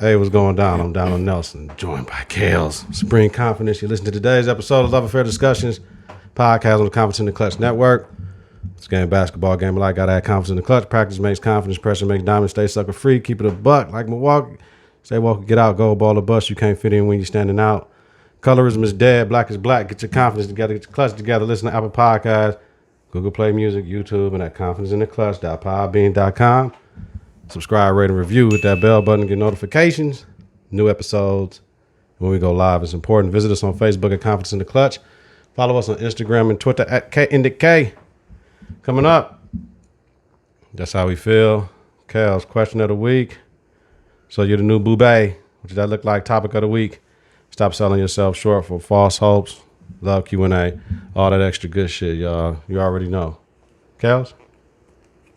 Hey, what's going down? I'm Donald Nelson, joined by Kelz. Supreme Confidence. You listen to today's episode of Love Affair Discussions, podcast on the Confidence in the Klutch Network. This game, basketball game, but I gotta have confidence in the clutch. Practice makes confidence, pressure makes diamonds. Stay sucker free, keep it a buck like Milwaukee. Stay woke, get out, go ball or bust. You can't fit in when you're standing out. Colorism is dead, black is black. Get your confidence together, get your clutch together. Listen to Apple Podcasts, Google Play Music, YouTube, and at confidenceintheclutch.podbean.com. Subscribe, rate, and review. Hit that bell button to get notifications. New episodes. When we go live, it's important. Visit us on Facebook at Confidence in the Klutch. Follow us on Instagram and Twitter at KIndiK. Coming up, that's how we feel. Kelz, question of the week. So you're the new boobay. What does that look like? Topic of the week. Stop selling yourself short for false hopes. Love Q&A. All that extra good shit, y'all. You already know. Kelz,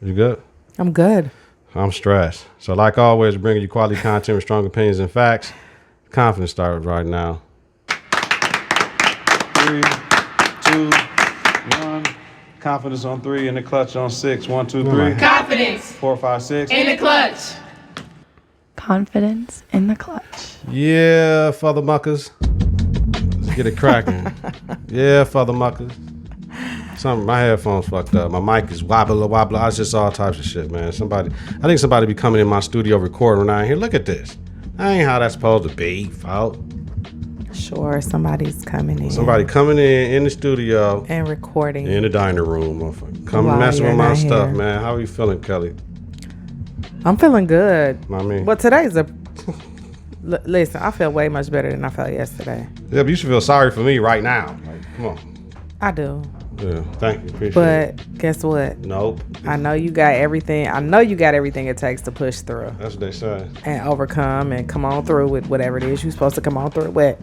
you good? I'm good. I'm stressed. So like always, bringing you quality content with strong opinions and facts. Confidence starts right now. 3, 2, 1. Confidence on 3 and the clutch on 6. 1, 2, 3. Confidence 4, 5, 6. in the clutch. Confidence in the clutch. Yeah, father muckers. Let's get it cracking. Yeah, father muckers. My headphones fucked up. My mic is wobbler. It's just all types of shit, man. I think somebody be coming in my studio recording right here. Look at this. That ain't how that's supposed to be, folks. Sure, somebody's coming in. Somebody coming in the studio. And recording. In the dining room, motherfucker. Come While messing with you're my not stuff, here. man. How are you feeling, Kelly? I'm feeling good. I mean. Well, today's listen, I feel way much better than I felt yesterday. Yeah, but you should feel sorry for me right now. Like, come on. I do. Yeah, thank you. Appreciate it. But guess what? Nope. I know you got everything. I know you got everything it takes to push through That's what they say. and overcome and come on through with whatever it is you're supposed to come on through with.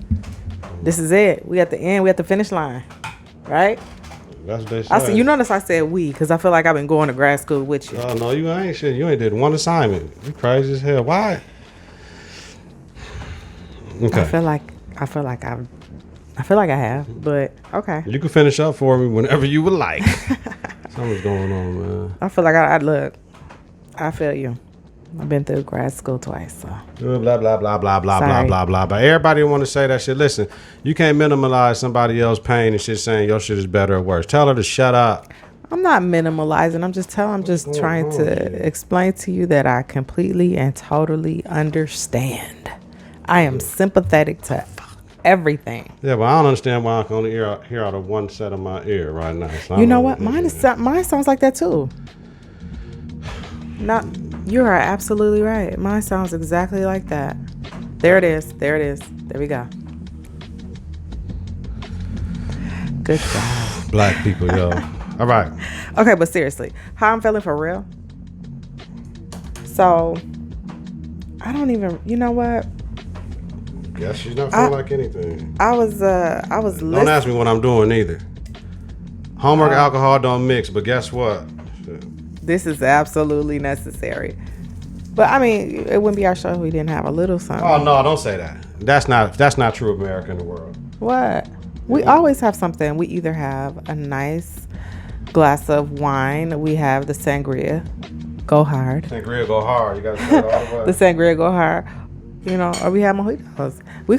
This is it. We at the end. We at the finish line. Right? That's what they say. You notice I said we because I feel like I've been going to grad school with you. Oh, no, you ain't shit. You ain't did one assignment. You crazy as hell. Why? Okay. I feel like I have, but okay. You can finish up for me whenever you would like. Something's going on, man. I feel like I look. I feel you. I've been through grad school twice, so. Blah, blah, blah, blah, blah, blah, Sorry. blah, blah. But everybody want to say that shit. Listen, you can't minimize somebody else's pain and shit saying your shit is better or worse. Tell her to shut up. I'm not minimalizing. I'm just trying to explain to you that I completely and totally understand. I am sympathetic to everything. Yeah, but I don't understand why I can only hear out of one set of my ear right now. So You know what? Mine sounds like that too. You are absolutely right. Mine sounds exactly like that. There it is. There we go. Good job. Black people, yo. All right. Okay, but seriously, how I'm feeling for real? So, I don't even, you know what? Guess she's not feeling like anything. I was listening. Don't ask me what I'm doing either. Homework, alcohol don't mix, but guess what? This is absolutely necessary. But I mean, it wouldn't be our show if we didn't have a little something. Oh no, don't say that. That's not true America in the world. What? We always have something. We either have a nice glass of wine. We have the sangria. Go hard. Sangria go hard. You gotta say it all the way. The sangria go hard. You know, or we have mojitos. We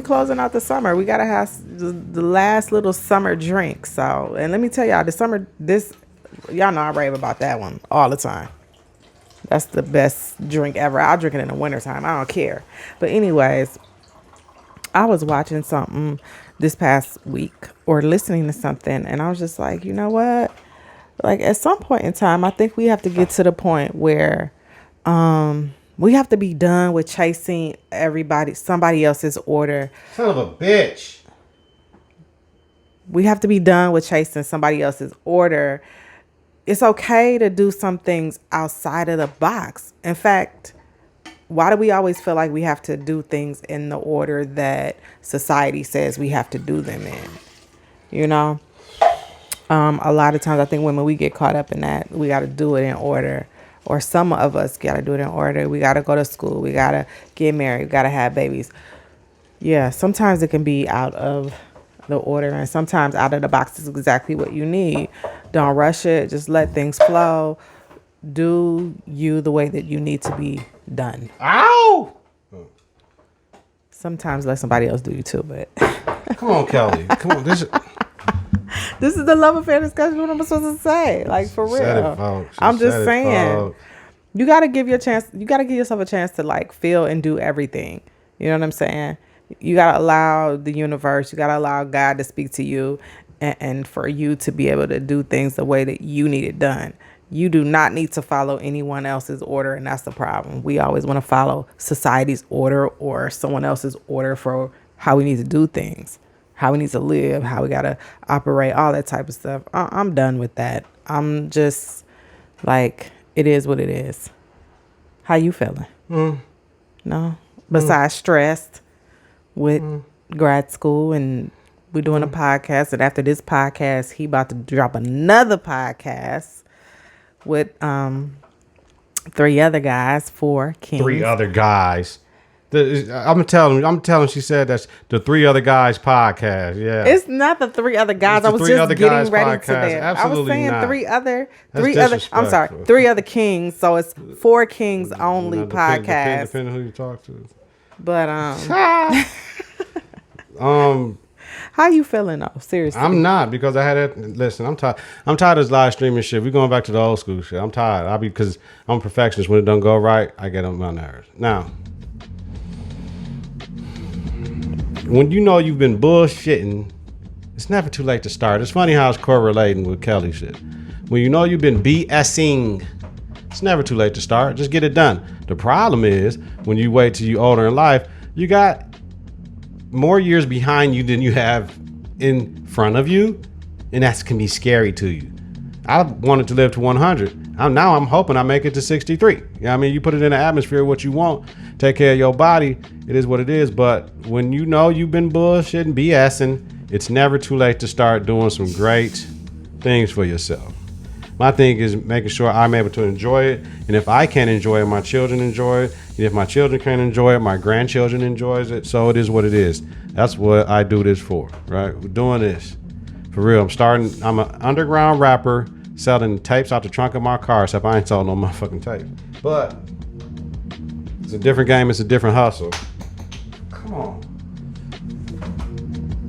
closing out the summer. We gotta have the last little summer drink. So, and let me tell y'all, y'all know I rave about that one all the time. That's the best drink ever. I'll drink it in the wintertime. I don't care. But anyways, I was watching something this past week or listening to something, and I was just like, you know what? Like at some point in time, I think we have to get to the point where we have to be done with chasing somebody else's order. Son of a bitch. We have to be done with chasing somebody else's order. It's okay to do some things outside of the box. In fact, why do we always feel like we have to do things in the order that society says we have to do them in? You know? A lot of times I think when we get caught up in that, we got to do it in order. Or some of us got to do it in order. We got to go to school. We got to get married. We got to have babies. Yeah, sometimes it can be out of the order, and sometimes out of the box is exactly what you need. Don't rush it. Just let things flow. Do you the way that you need to be done. Ow! Sometimes let somebody else do you too, but Come on, Kelly. Come on. This is the love affair discussion. What am I supposed to say? Like, for real. said it, folks. She I'm just said it, saying. folks. You got to give yourself a chance to like feel and do everything. You know what I'm saying? You got to allow the universe, you got to allow God to speak to you and for you to be able to do things the way that you need it done. You do not need to follow anyone else's order, and that's the problem. We always want to follow society's order or someone else's order for how we need to do things, how we need to live, how we got to operate, all that type of stuff. I'm done with that. I'm just like, it is what it is. How you feeling? No? Besides stressed with grad school, and we're doing a podcast, and after this podcast, he about to drop another podcast with 3 other guys, 4 kings. 3 other guys. I'm telling. She said that's the 3 other guys podcast. Yeah, it's not the 3 other guys. I was just getting ready to that. Absolutely I was saying not. 3 other. That's I'm sorry, 3 other kings. So it's 4 kings only podcast. Depending who you talk to. But how you feeling though? Seriously, I'm not, because I had it. Listen, I'm tired. I'm tired of this live streaming shit. We're going back to the old school shit. I'm tired. Because I'm a perfectionist. When it don't go right, I get on my nerves. Now, when you know you've been bullshitting, it's never too late to start. It's funny how it's correlating with Kelly shit. When you know you've been BSing, it's never too late to start. Just get it done. The problem is when you wait till you're older in life, you got more years behind you than you have in front of you, and that can be scary to you. I wanted to live to 100. Now I'm hoping I make it to 63. You know what I mean? You put it in the atmosphere, what you want, take care of your body, it is what it is. But when you know you've been bullshitting, BSing, it's never too late to start doing some great things for yourself. My thing is making sure I'm able to enjoy it. And if I can't enjoy it, my children enjoy it. And if my children can't enjoy it, my grandchildren enjoys it. So it is what it is. That's what I do this for, right? We're doing this. For real, I'm an underground rapper selling tapes out the trunk of my car, except I ain't selling no motherfucking tape. But it's a different game. It's a different hustle. Come on.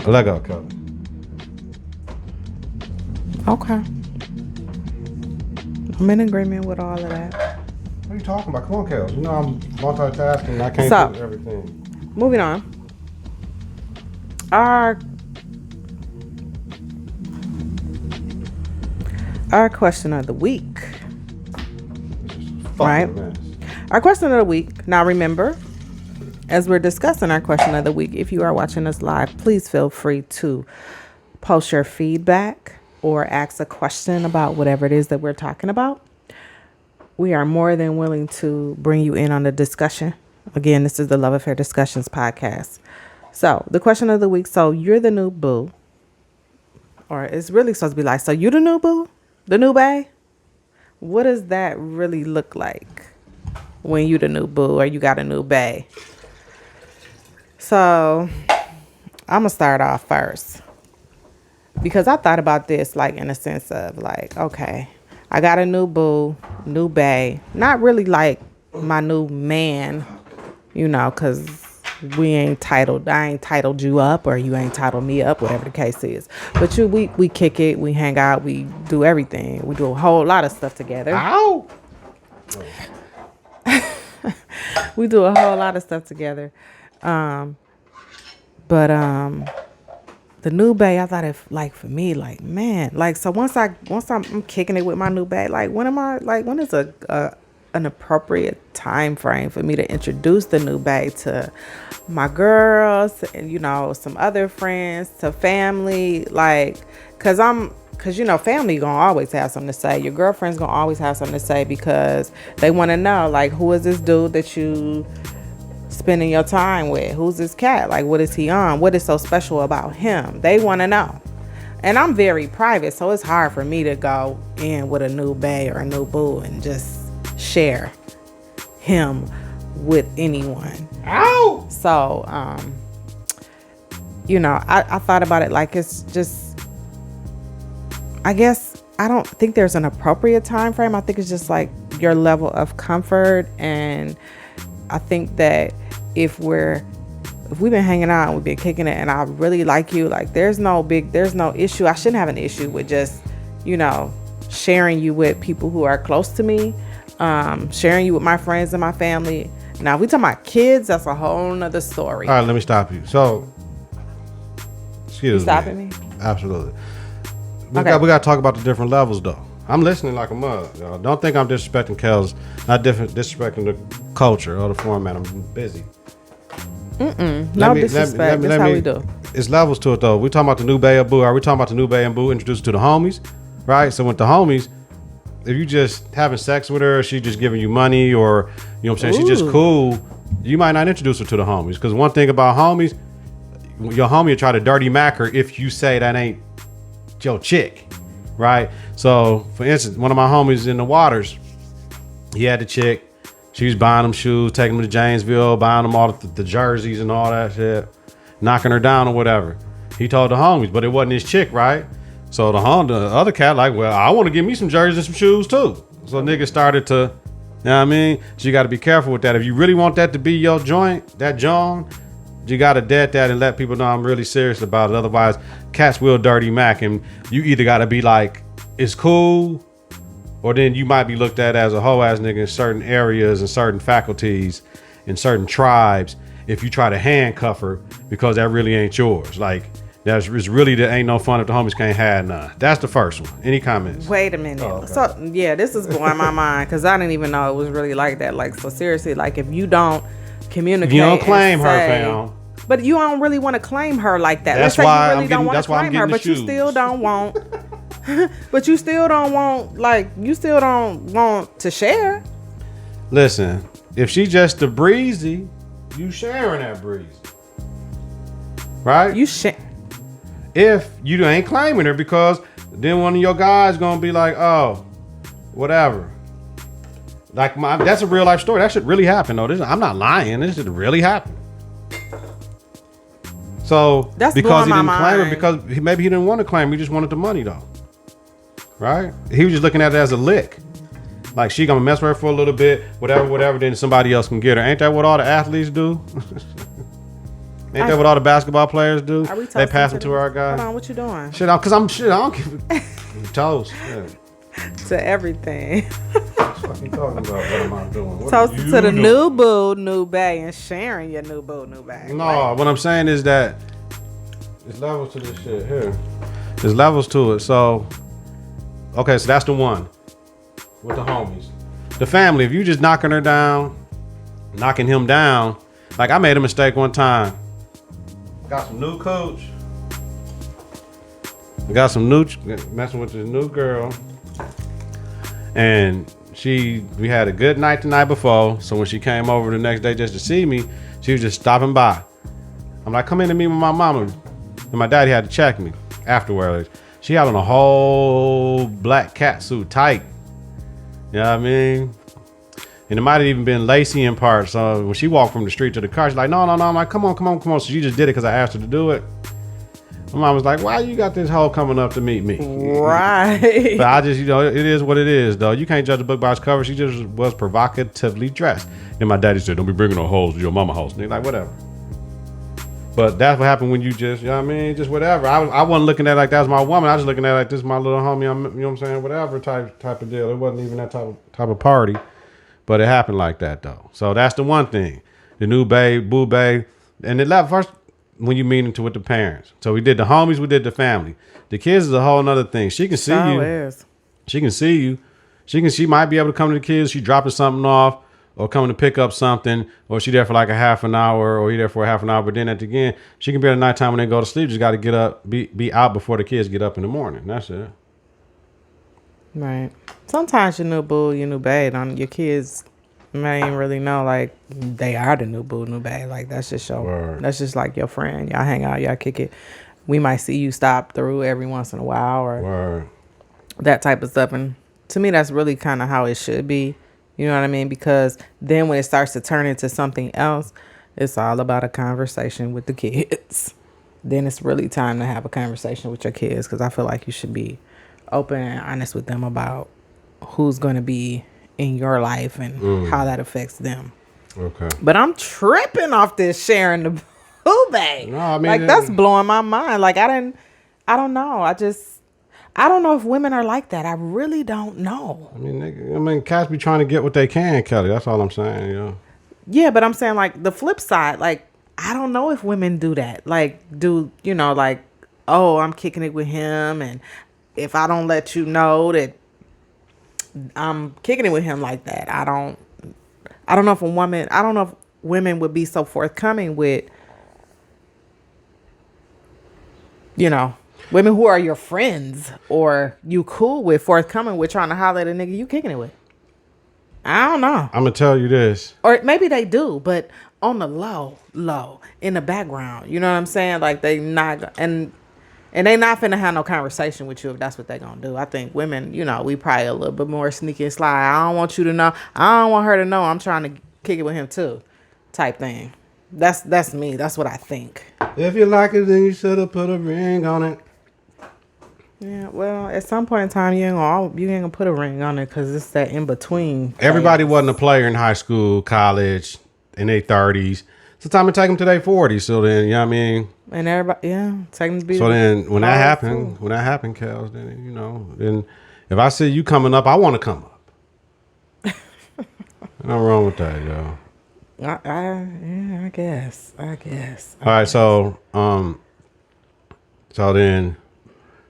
Let go, Kelly. Okay. I'm in agreement with all of that. What are you talking about? Come on, Kelz. You know I'm multitasking. I can't do everything. Moving on. Our question of the week. Right? Our question of the week. Now remember, as we're discussing our question of the week, if you are watching us live, please feel free to post your feedback or ask a question about whatever it is that we're talking about. We are more than willing to bring you in on the discussion. Again, this is the Love Affair Discussions podcast. So the question of the week. So you're the new boo, or it's really supposed to be like, so you the new boo, the new bae? What does that really look like when you the new boo or you got a new bae? So I'm gonna start off first, because I thought about this like in a sense of like, okay, I got a new boo, new bae, not really like my new man, you know, because I ain't titled you up, or you ain't titled me up, whatever the case is. But we kick it, we hang out, we do everything. We do a whole lot of stuff together. Ow! We do a whole lot of stuff together. But the new bae, I thought if like for me, like, man, like, so once I'm kicking it with my new bae, like when is an appropriate time frame for me to introduce the new bae to my girls and, you know, some other friends, to family, like, cause you know, family gonna always have something to say. Your girlfriend's gonna always have something to say, because they want to know, like, who is this dude that you spending your time with? Who's this cat? Like, what is he on? What is so special about him? They want to know. And I'm very private, so it's hard for me to go in with a new bae or a new boo and just share him with anyone. Ow! So, you know, I thought about it like, it's just, I guess I don't think there's an appropriate time frame. I think it's just like your level of comfort. And I think that if we're if we've been hanging out and we've been kicking it and I really like you, like there's no issue. I shouldn't have an issue with just, sharing you with people who are close to me, sharing you with my friends and my family. Now, if we talking about kids, that's a whole nother story. All right, let me stop you. So, excuse You stopping me? Absolutely. We Okay. got to talk about the different levels, though. I'm listening like a mug. Y'all. Don't think I'm disrespecting Kelz. Not disrespecting the culture or the format. I'm busy. No disrespect. That's how we do. It's levels to it, though. We talking about the new Bay and Boo. Are we talking about the new Bay and Boo introduced to the homies? Right? So with the homies, if you just having sex with her, she just giving you money, or, you know what I'm saying, she's just cool, you might not introduce her to the homies. Because one thing about homies, your homie will try to dirty mac her if you say that ain't your chick. Right? So, for instance, one of my homies in the waters, he had the chick. She was buying them shoes, taking them to Janesville, buying them all the jerseys and all that shit, knocking her down or whatever. He told the homies, but it wasn't his chick, right? So the other cat like, well, I want to give me some jerseys and some shoes too. So niggas started to, you know what I mean? So you got to be careful with that. If you really want that to be your joint, that John, you got to dead that and let people know I'm really serious about it. Otherwise, cats will dirty mac, and you either got to be like, it's cool, or then you might be looked at as a hoe ass nigga in certain areas and certain faculties in certain tribes if you try to handcuff her because that really ain't yours. Like, there ain't no fun if the homies can't have none. That's the first one. Any comments? Wait a minute. Oh, okay. So, yeah, this is blowing my mind because I didn't even know it was really like that. Like, so seriously, like if you don't communicate, You don't claim her, say, fam. But you don't really want to claim her like that. That's Let's say why you really don't want to claim her, but you shoes. still don't want. But you still don't want, to share. Listen, if she just a breezy, you sharing that breezy. Right? You share. If you ain't claiming her, because then one of your guys gonna be like, oh, whatever. Like that's a real life story. That shit really happened though. I'm not lying. This shit really happened. So That's because he blowing didn't my claim her, mind. because maybe he didn't want to claim her, he just wanted the money though. Right? He was just looking at it as a lick. Like she gonna mess with her for a little bit, whatever, then somebody else can get her. Ain't that what all the athletes do? Ain't that what all the basketball players do? Are we They pass them to our Hold guy. on, what you doing? Shit, I don't give toast. Yeah. To everything. What you talking about? What am I doing? What Toast are you to the doing? new boo, new bae, and sharing your new boo, new bae. No, what I'm saying is that there's levels to this shit here. There's levels to it. So, okay, so that's the one with the homies. The family, if you just knocking her down, knocking him down, like I made a mistake one time. Got some new coach. Got some new, messing with this new girl. And we had a good night the night before. So when she came over the next day just to see me, she was just stopping by. I'm like, come in to meet with my mama. And my daddy had to check me afterwards. She had on a whole black cat suit, tight. You know what I mean? And it might have even been lacy in parts. So when she walked from the street to the car, she's like, no. I'm like, come on. So she just did it because I asked her to do it. My mom was like, why you got this hoe coming up to meet me? Right. But I just, it is what it is, though. You can't judge a book by its cover. She just was provocatively dressed. And my daddy said, don't be bringing no hoes to your mama house. And like, whatever. But that's what happened when you just, you know what I mean? Just whatever. I wasn't looking at it like that was my woman. I was just looking at it like this is my little homie. You know what I'm saying? Whatever type of deal. It wasn't even that type of party. But it happened like that, though. So that's the one thing. The new babe, boo babe. And it left first when you meet into with the parents. So we did the homies, we did the family. The kids is a whole nother thing. She can see you. Is. She can see you. She might be able to come to the kids. She dropping something off or coming to pick up something, or she there for like a half an hour, or you there for a half an hour. But then at the end, she can be at nighttime when they go to sleep. Just got to get up, be out before the kids get up in the morning. That's it. Right. Sometimes your new boo, your new bae, your kids may ain't really know like they are the new boo, new bae. Like that's just that's just like your friend. Y'all hang out, y'all kick it. We might see you stop through every once in a while or that type of stuff. And to me, that's really kind of how it should be. You know what I mean? Because then when it starts to turn into something else, it's all about a conversation with the kids. Then it's really time to have a conversation with your kids, because I feel like you should be open and honest with them about who's going to be in your life and how that affects them. Okay. But I'm tripping off this sharing the bae? No, I mean, like that's blowing my mind. Like I don't know. I don't know if women are like that. I really don't know. I mean, cats be trying to get what they can, Kelly. That's all I'm saying. You know. Yeah, but I'm saying like the flip side. Like I don't know if women do that. Like like, oh, I'm kicking it with him, and if I don't let you know that I'm kicking it with him like that, I don't know if women would be so forthcoming with, women who are your friends or you cool with, forthcoming with trying to holler at a nigga you kicking it with. I don't know. I'm gonna tell you this. Or maybe they do, but on the low, in the background. You know what I'm saying? Like they not, and they not finna have no conversation with you if that's what they gonna do. I think women, we probably a little bit more sneaky and sly. I don't want you to know. I don't want her to know I'm trying to kick it with him too, type thing. That's me. That's what I think. If you like it, then you should have put a ring on it. Yeah, well, at some point in time, you ain't gonna put a ring on it because it's that in between. Everybody wasn't a player in high school, college, in their 30s. Sometimes it take them to their 40s. So then, you know what I mean? And everybody, take them to be. So then, when that happened, Kelz, then then if I see you coming up, I want to come up. Nothing wrong with that, yo. I guess. All right, so then.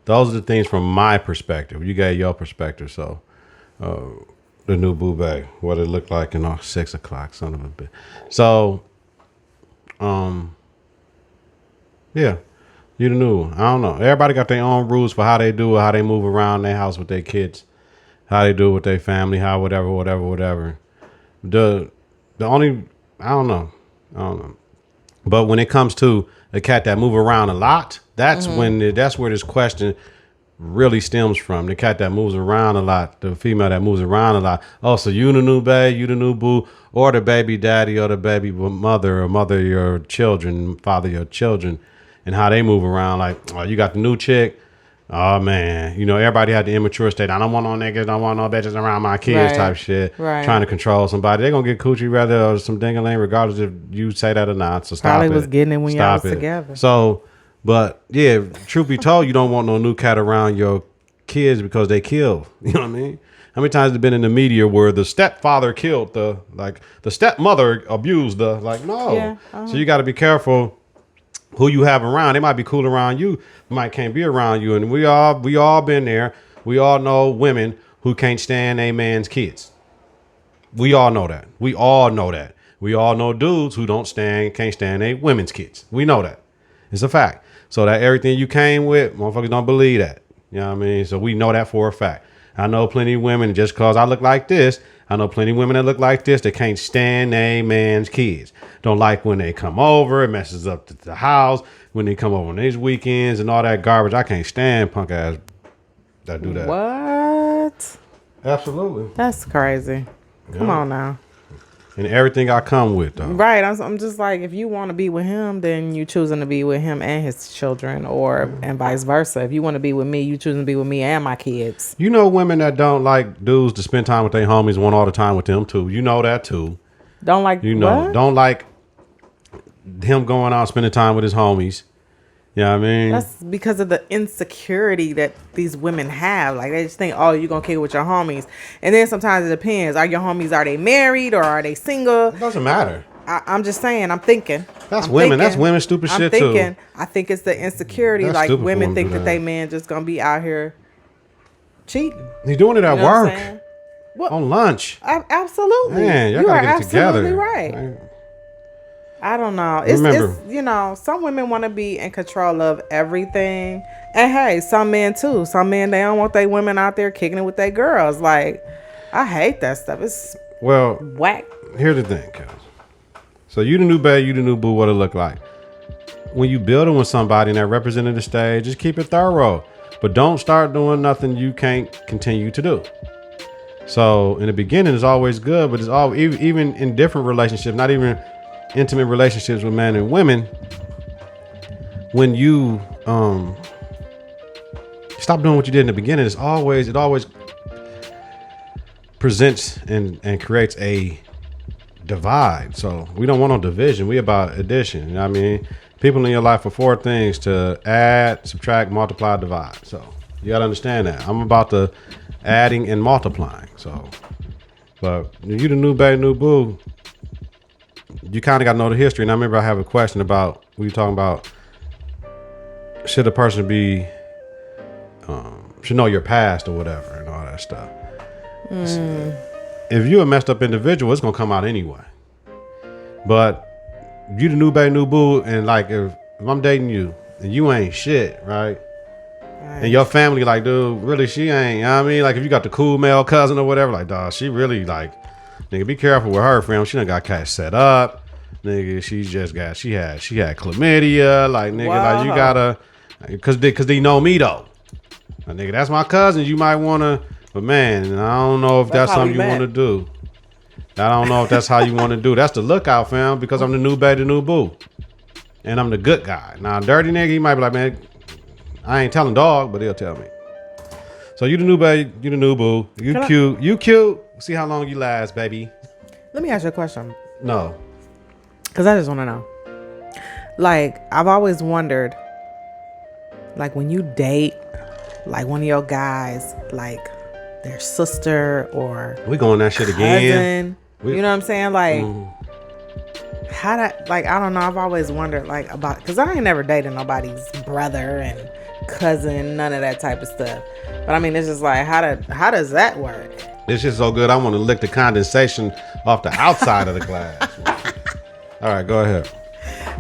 Those are the things from my perspective. You got your perspective. So, the new boo bag, what it looked like in 6 o'clock, son of a bitch. So, yeah, you the new one. I don't know. Everybody got their own rules for how they do it, how they move around their house with their kids, how they do it with their family, how whatever. The only, I don't know. But when it comes to a cat that move around a lot, that's that's where this question really stems from. The cat that moves around a lot, the female that moves around a lot. Oh, so you the new babe, you the new boo, or the baby daddy, or the baby mother, or mother your children, father your children, and how they move around. Like, oh, you got the new chick. Oh man, everybody had the immature state. I don't want no niggas, don't want no bitches around my kids, type shit. Right. Trying to control somebody. They're gonna get coochie rather or some ding-a-ling, regardless if you say that or not. So stop it. Probably was getting it when y'all was together. So, but yeah, truth be told, you don't want no new cat around your kids because they kill. You know what I mean? How many times have been in the media where the stepfather killed the stepmother abused no. Yeah, So you got to be careful who you have around. They might be cool around you, might can't be around you. And we all been there. We all know women who can't stand a man's kids. We all know that. We all know dudes who can't stand a women's kids. We know that. It's a fact. So that everything you came with, motherfuckers don't believe that. You know what I mean? So we know that for a fact. I know plenty of women, just because I look like this, I know plenty of women that look like this that can't stand a man's kids. Don't like when they come over. It messes up the house. When they come over on these weekends and all that garbage. I can't stand punk ass that do that. What? Absolutely. That's crazy. Come on now. And everything I come with, though. Right. I'm just like, if you want to be with him, then you choosing to be with him and his children, and vice versa. If you want to be with me, you choosing to be with me and my kids. You know women that don't like dudes to spend time with their homies want all the time with them, too. You know that, too. Don't like, what? Don't like him going out spending time with his homies. You know what I mean? That's because of the insecurity that these women have. Like, they just think, oh, you're going to kick it with your homies. And then sometimes it depends. Are they married or are they single? It doesn't matter. I'm just saying, I'm thinking. That's women stupid shit too. I think it's the insecurity. That's like, women think that they man just going to be out here cheating. He's doing it at work. On lunch. Absolutely. Man, y'all gotta get it together. Absolutely right. Man. I don't know. It's some women want to be in control of everything. And hey, some men too. Some men, they don't want their women out there kicking it with their girls. Like, I hate that stuff. It's whack. Here's the thing, Kelz. So you the new babe, you the new boo, what it look like. When you building with somebody and that represented the stage, just keep it thorough. But don't start doing nothing you can't continue to do. So in the beginning, it's always good, but it's all even in different relationships, not even intimate relationships with men and women, when you stop doing what you did in the beginning, it always presents and creates a divide. So we don't want no division. We about addition. You know what I mean? People in your life are 4 things: to add, subtract, multiply, divide. So you gotta understand that. I'm about the adding and multiplying. So, but you the new baby, new boo. You kind of got to know the history. And I remember I have a question about, we were talking about, should a person be, should know your past or whatever and all that stuff. If you're a messed up individual, it's going to come out anyway. But you the new baby, new boo, and like if I'm dating you and you ain't shit, right? And your family like, dude, really she ain't, you know what I mean? Like if you got the cool male cousin or whatever, like, dog, she really like, nigga, be careful with her, friend. She done got cash set up. Nigga, she had chlamydia. Like, nigga, like you gotta, cause they know me though. Like, nigga, that's my cousin. You might wanna, but man, I don't know if that's something you wanna do. I don't know if that's how you wanna do. That's the lookout, fam, because I'm the new baby, the new boo. And I'm the good guy. Now, dirty nigga, he might be like, man, I ain't telling dog, but he'll tell me. So you the new baby, you the new boo. You cute. See how long you last, baby. Let me ask you a question. No. Because I just want to know. Like, I've always wondered, like, when you date, like, one of your guys, like, their sister or we going that shit cousin, again. You know what I'm saying? Like, how that, like, I don't know. I've always wondered, like, about, because I ain't never dated nobody's brother and cousin, none of that type of stuff. But I mean, it's just like, how does that work? It's just so good. I want to lick the condensation off the outside of the glass. All right, go ahead.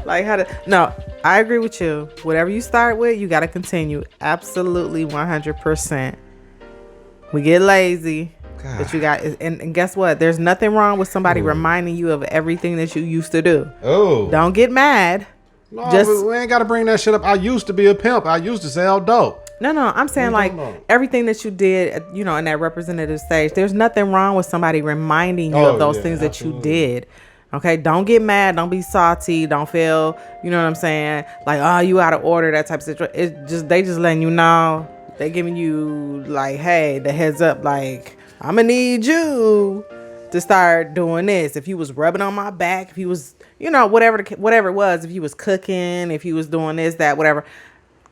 Like no, I agree with you. Whatever you start with, you got to continue. Absolutely 100%. We get lazy. God. But you got, and guess what? There's nothing wrong with somebody reminding you of everything that you used to do. Oh. Don't get mad. No, we ain't got to bring that shit up. I used to be a pimp. I used to sell dope. No, I'm saying like everything that you did, you know, in that representative stage, there's nothing wrong with somebody reminding you of those things that you did. Okay, don't get mad. Don't be salty. Don't feel, you know what I'm saying? Like, oh, you out of order, that type of situation. They just letting you know. They giving you like, hey, the heads up, like, I'm gonna need you to start doing this. If you was rubbing on my back, if you was, you know, whatever it was, if you was cooking, if you was doing this, that, whatever,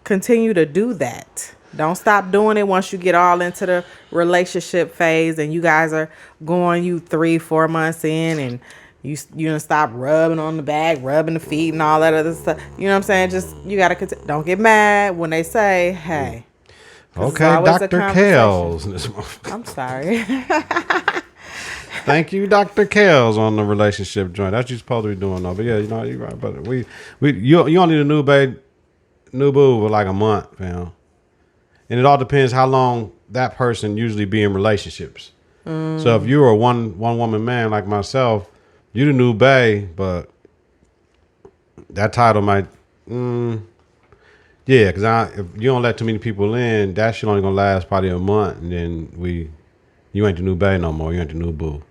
continue to do that. Don't stop doing it once you get all into the relationship phase and you guys are going 3-4 months in and you gonna stop rubbing on the back, rubbing the feet and all that other stuff. You know what I'm saying? Just, you gotta don't get mad when they say, hey. Okay, Dr. Kelz. I'm sorry. Thank you, Dr. Kelz, on the relationship joint. That's what you're supposed to be doing, though. But yeah, you know, you're right. But you only need a new babe, new boo for like a month, fam. And it all depends how long that person usually be in relationships. So if you're a one woman man like myself, you the new bae, but that title might, yeah, because if you don't let too many people in, that shit only gonna last probably a month, and then you ain't the new bae no more. You ain't the new boo.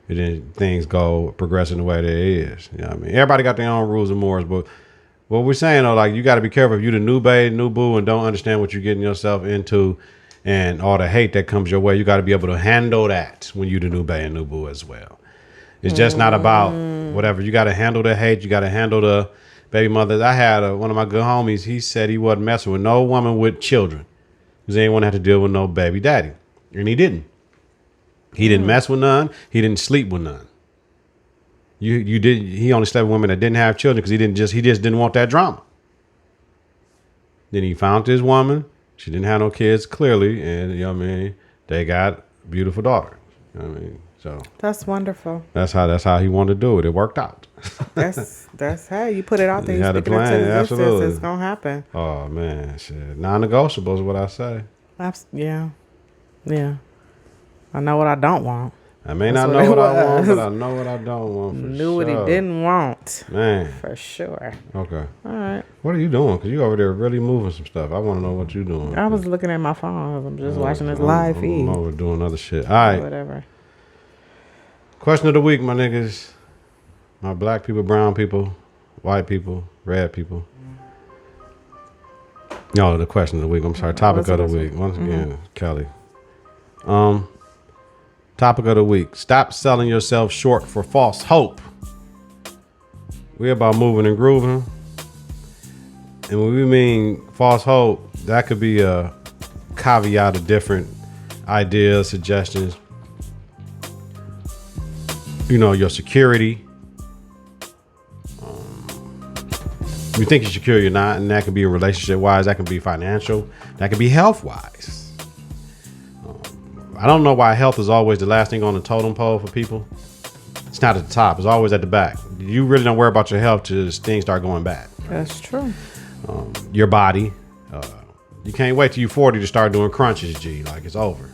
And then things go progressing the way that it is. You know what I mean? Everybody got their own rules and mores, but what we're saying though, like, you got to be careful if you the new bae, new boo, and don't understand what you're getting yourself into, and all the hate that comes your way. You got to be able to handle that when you the new bae and new boo as well. It's just not about whatever. You got to handle the hate. You got to handle the baby mothers. I had one of my good homies. He said he wasn't messing with no woman with children because he didn't want to have to deal with no baby daddy, and he didn't. He didn't mess with none. He didn't sleep with none. You did. He only slept with women that didn't have children because he just didn't want that drama. Then he found his woman. She didn't have no kids clearly, and you know what I mean. They got a beautiful daughter. You know what I mean. So that's wonderful. That's how he wanted to do it. It worked out. that's how you put it out there. You had a plan. Absolutely, it's gonna happen. Oh man, shit. Non-negotiable is what I say. Yeah. I know what I don't want. I may not know what I want, but I know what I don't want. Knew what he didn't want. Man. For sure. Okay. All right. What are you doing? Because you over there really moving some stuff. I want to know what you're doing. I was looking at my phone. I'm just watching this live feed. I'm over doing other shit. All right. Whatever. Question of the week, my niggas. My black people, brown people, white people, red people. No, the question of the week. I'm sorry. Topic of the week. Once again, Kelly. Topic of the week. Stop selling yourself short for false hope. We're about moving and grooving. And when we mean false hope, that could be a caveat of different ideas, suggestions. You know, your security. You think you're secure, you're not. And that can be relationship wise. That can be financial. That can be health wise. I don't know why health is always the last thing on the totem pole for people. It's not at the top. It's always at the back. You really don't worry about your health till things start going bad. That's true. Your body. You can't wait till you're 40 to start doing crunches, G. Like, it's over.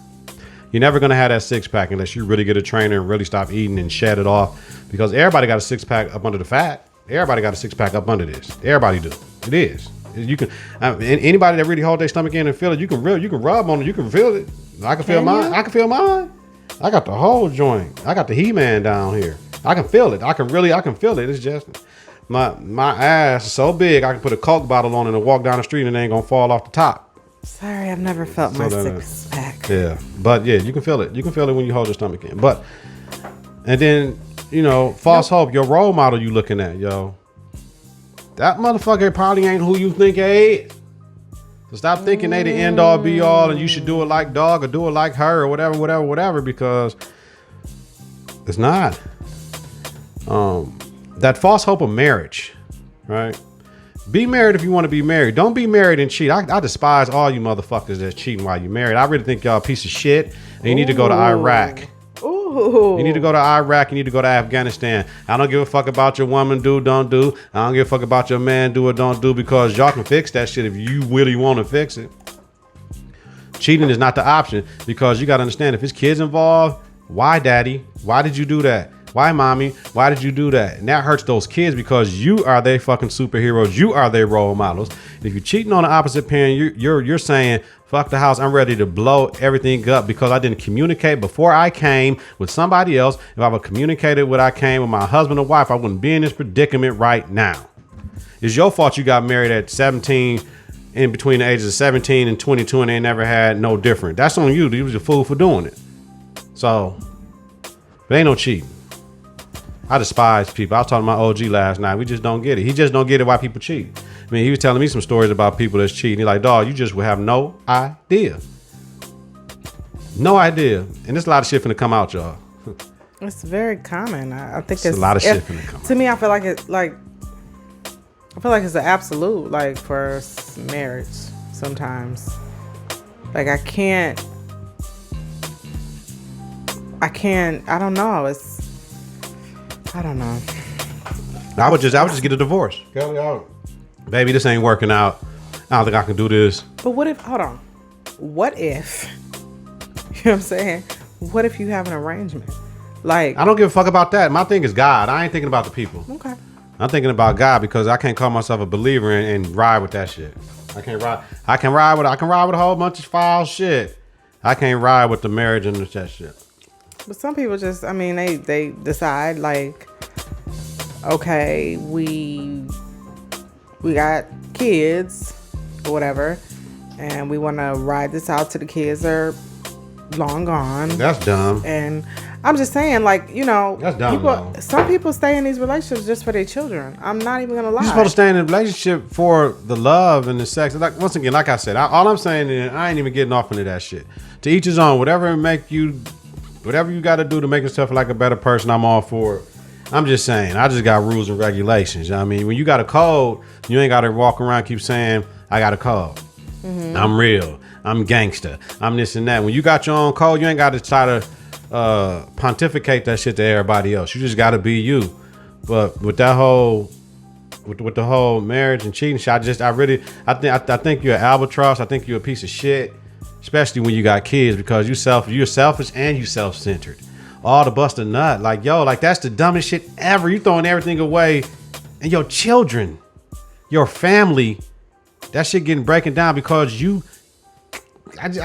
You're never going to have that six-pack unless you really get a trainer and really stop eating and shed it off. Because everybody got a six-pack up under the fat. Everybody got a six-pack up under this. Everybody do. It is. You can. Anybody that really hold their stomach in and feel it, you can rub on it. You can feel it. I can feel mine. I can feel mine. I got the whole joint. I got the He-Man down here. I can feel it. I can feel it. It's just my ass is so big I can put a Coke bottle on it and walk down the street and it ain't gonna fall off the top. Sorry, I've never felt my six-pack. Yeah, but yeah, you can feel it. You can feel it when you hold your stomach in. But and then, you know, false hope. Your role model you looking at, yo. That motherfucker probably ain't who you think they is. So stop thinking they the end all be all and you should do it like dog or do it like her or whatever, because it's not. That false hope of marriage, right? Be married if you want to be married. Don't be married and cheat. I despise all you motherfuckers that's cheating while you're married. I really think y'all a piece of shit and you need to go to Iraq. Ooh. You need to go to Iraq. You need to go to Afghanistan. I don't give a fuck about your woman do, don't do. I don't give a fuck about your man do or don't do, because y'all can fix that shit if you really want to fix it. Cheating is not the option, because you got to understand, if his kids involved, why daddy? Why did you do that? Why mommy? Why did you do that? And that hurts those kids, because you are their fucking superheroes. You are their role models. And if you're cheating on the opposite parent, you're saying, fuck the house. I'm ready to blow everything up because I didn't communicate before I came with somebody else. If I would communicated when I came with my husband or wife, I wouldn't be in this predicament right now. It's your fault you got married at 17, in between the ages of 17 and 22, and they never had no different. That's on you. You was a fool for doing it. So, there ain't no cheating. I despise people. I was talking to my OG last night. We just don't get it. He just don't get it why people cheat. I mean, he was telling me some stories about people that's cheating. He's like, dog, you just would have no idea. No idea. And there's a lot of shit finna come out, y'all. It's very common. I think it's a lot of shit finna come out. To me, I feel like it's an absolute, like, for marriage sometimes. Like, I don't know. I would just get a divorce. Baby, this ain't working out. I don't think I can do this. But what if, hold on. What if, you know what I'm saying? What if you have an arrangement? Like, I don't give a fuck about that. My thing is God. I ain't thinking about the people. Okay. I'm thinking about God, because I can't call myself a believer and ride with that shit. I can ride with a whole bunch of foul shit. I can't ride with the marriage and that shit. But some people just, I mean, they decide, like, okay, we got kids or whatever, and we want to ride this out till the kids are long gone. That's dumb. And I'm just saying, like, you know, that's dumb. Some people stay in these relationships just for their children. I'm not even gonna lie. You're supposed to stay in a relationship for the love and the sex. Like, once again, like I said, all I'm saying is I ain't even getting off into that shit. To each his own. Whatever you got to do to make yourself like a better person, I'm all for it. I'm just saying, I just got rules and regulations. You know what I mean, when you got a code, you ain't got to walk around keep saying, I got a code. Mm-hmm. I'm real. I'm gangster. I'm this and that. When you got your own code, you ain't got to try to pontificate that shit to everybody else. You just got to be you. But with that whole, with the whole marriage and cheating shit, I think you're an albatross. I think you're a piece of shit, especially when you got kids, because you're selfish and you self-centered. All to bust a nut. Like, yo, like, that's the dumbest shit ever. You throwing everything away, and your children, your family, that shit getting breaking down because you. After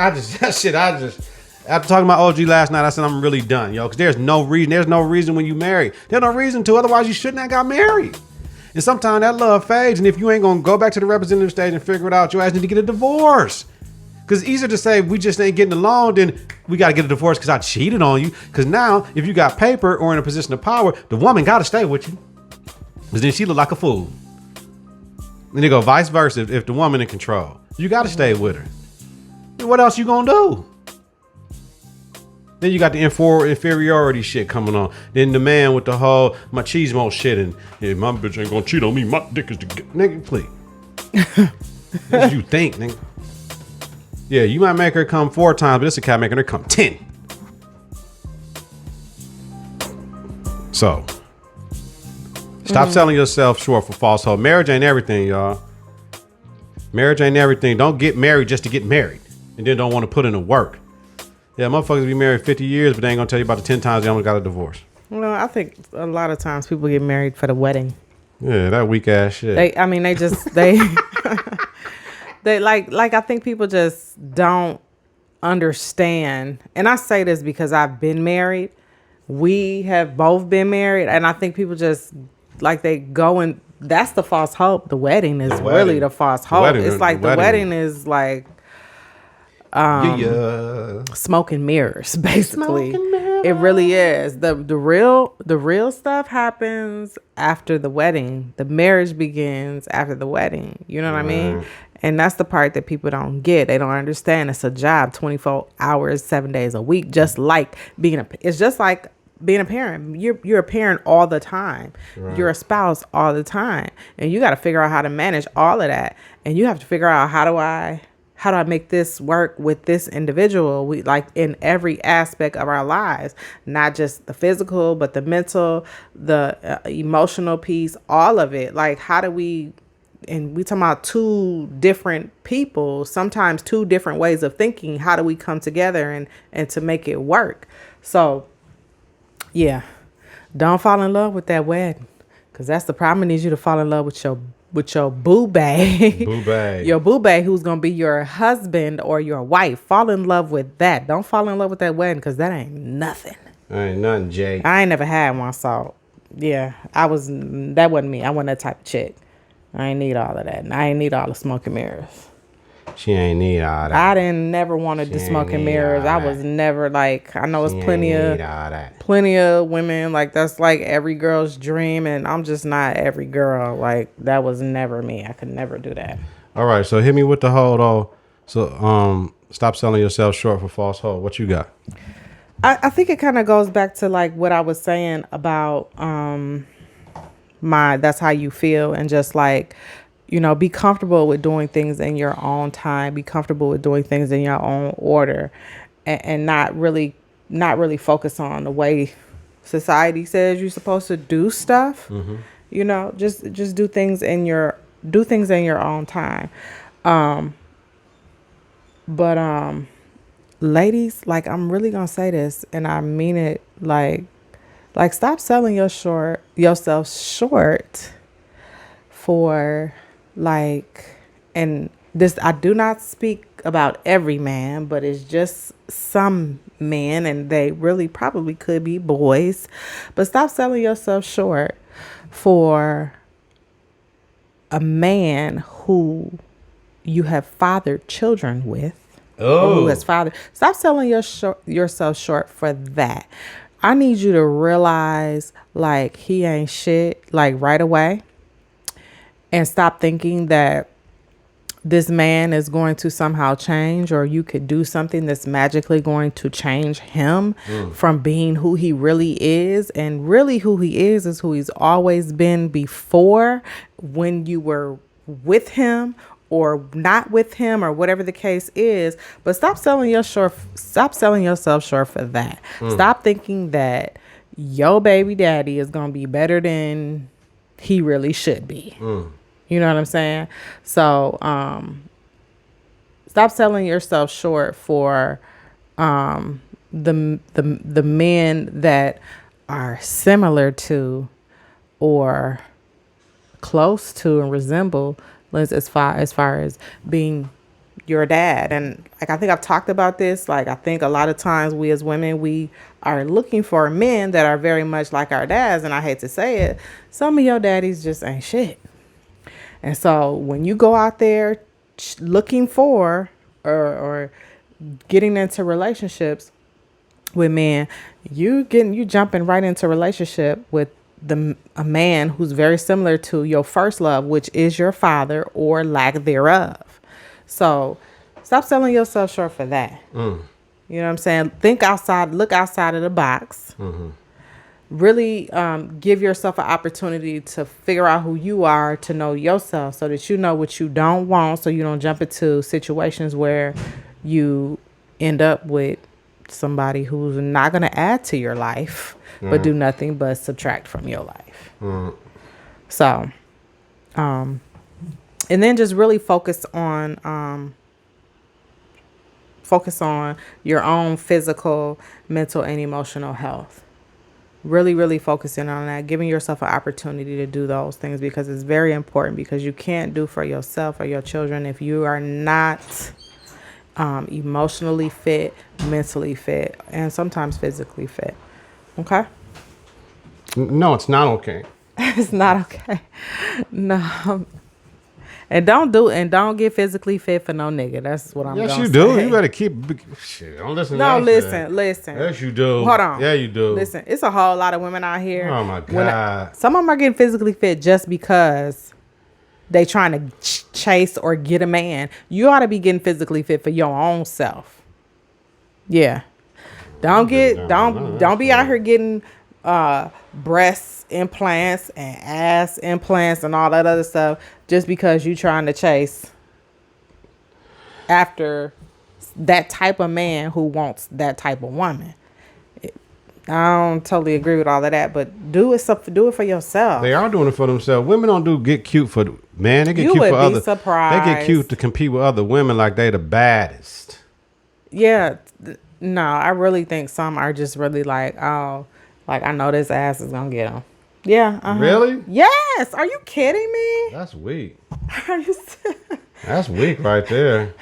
talking to my OG last night, I said I'm really done, yo, because there's no reason when you marry. There's no reason to, otherwise you shouldn't have got married. And sometimes that love fades, and if you ain't gonna go back to the representative stage and figure it out, your ass need to get a divorce. Because it's easier to say we just ain't getting along than we got to get a divorce because I cheated on you. Because now, if you got paper or in a position of power, the woman got to stay with you. Because then she look like a fool. And they go vice versa if the woman in control. You got to stay with her. Then what else you going to do? Then you got the inferiority shit coming on. Then the man with the whole machismo shit and yeah, my bitch ain't going to cheat on me. My dick is the... Nigga, please. What you think, nigga? Yeah, you might make her come 4 times, but this a cat making her come 10. So, stop selling yourself short for false hope. Marriage ain't everything, y'all. Marriage ain't everything. Don't get married just to get married and then don't want to put in the work. Yeah, motherfuckers be married 50 years, but they ain't gonna tell you about the 10 times they almost got a divorce. Well, I think a lot of times people get married for the wedding. Yeah, that weak ass shit. They they like I think people just don't understand. And I say this because I've been married. We have both been married, and I think people just like they go and that's the false hope. The wedding is really the false hope. It's like the wedding is like smoke and mirrors, basically. Smoke and mirrors. It really is. The real stuff happens after the wedding. The marriage begins after the wedding. You know what I mean? And that's the part that people don't get. They don't understand. It's a job, 24 hours, 7 days a week. Just like it's just like being a parent. You're a parent all the time. Right. You're a spouse all the time, and you got to figure out how to manage all of that. And you have to figure out how do I make this work with this individual? We like in every aspect of our lives, not just the physical, but the mental, the emotional piece, all of it. Like, how do we, and we talking about 2 different people, sometimes 2 different ways of thinking. How do we come together and to make it work? So yeah, don't fall in love with that wedding. Cause that's the problem. I need you to fall in love with your boo-bae. Your boo-bae who's going to be your husband or your wife. Fall in love with that. Don't fall in love with that wedding because that ain't nothing. Ain't nothing, Jay. I ain't never had one, so yeah, that wasn't me. I wasn't that type of chick. I ain't need all of that. And I ain't need all the smoke and mirrors. She ain't need all that. I didn't never wanted the smoke and mirrors. I was never like, I know it's plenty of women like that's like every girl's dream, and I'm just not every girl. Like that was never me. I could never do that. All right, so hit me with the hold on. So stop selling yourself short for false hope. What you got? I think it kind of goes back to like what I was saying about that's how you feel, and just like, you know, be comfortable with doing things in your own time. Be comfortable with doing things in your own order, and not really focus on the way society says you're supposed to do stuff. Mm-hmm. You know, just do things in your own time. But ladies, like I'm really gonna say this, and I mean it. Like stop selling yourself short for. Like, and this, I do not speak about every man, but it's just some men, and they really probably could be boys. But stop selling yourself short for a man who you have fathered children with. Oh, who has fathered. Stop selling yourself short for that. I need you to realize, like, he ain't shit, like, right away. And stop thinking that this man is going to somehow change, or you could do something that's magically going to change him from being who he really is. And really who he is who he's always been before, when you were with him or not with him, or whatever the case is. But stop selling yourself short for that. Stop thinking that your baby daddy is going to be better than he really should be. You know what I'm saying? So, stop selling yourself short for the men that are similar to or close to and resemble as far as being your dad. And like, I think I've talked about this. Like, I think a lot of times we as women, we are looking for men that are very much like our dads. And I hate to say it, some of your daddies just ain't shit. And so when you go out there looking for or getting into relationships with men, you jumping right into a relationship with a man who's very similar to your first love, which is your father or lack thereof. So stop selling yourself short for that. You know what I'm saying? Look outside of the box. Really give yourself an opportunity to figure out who you are, to know yourself, so that you know what you don't want, so you don't jump into situations where you end up with somebody who's not going to add to your life, but do nothing but subtract from your life. So, and then just really focus on your own physical, mental, and emotional health. Really, really focusing on that, giving yourself an opportunity to do those things, because it's very important, because you can't do for yourself or your children if you are not emotionally fit, mentally fit, and sometimes physically fit. Okay? No, it's not okay. It's not okay. No. And don't get physically fit for no nigga. That's what I'm Yes, gonna you say. do. You better keep. Shit, don't listen. No, to that listen. Yes, you do. Hold on. Yeah, you do. Listen, it's a whole lot of women out here. Oh my God. Some of them are getting physically fit just because they trying to chase or get a man. You ought to be getting physically fit for your own self. Yeah. Don't be out here getting breast implants and ass implants and all that other stuff just because you trying to chase after that type of man who wants that type of woman. I don't totally agree with all of that, but do it for yourself. They are doing it for themselves. Women don't get cute for man. They get cute for other. Surprised. They get cute to compete with other women like they the baddest. Yeah, no, I really think some are just really like, oh, like I know this ass is gonna get them. Yeah. Uh-huh. Really? Yes. Are you kidding me? That's weak. Are you? That's weak right there.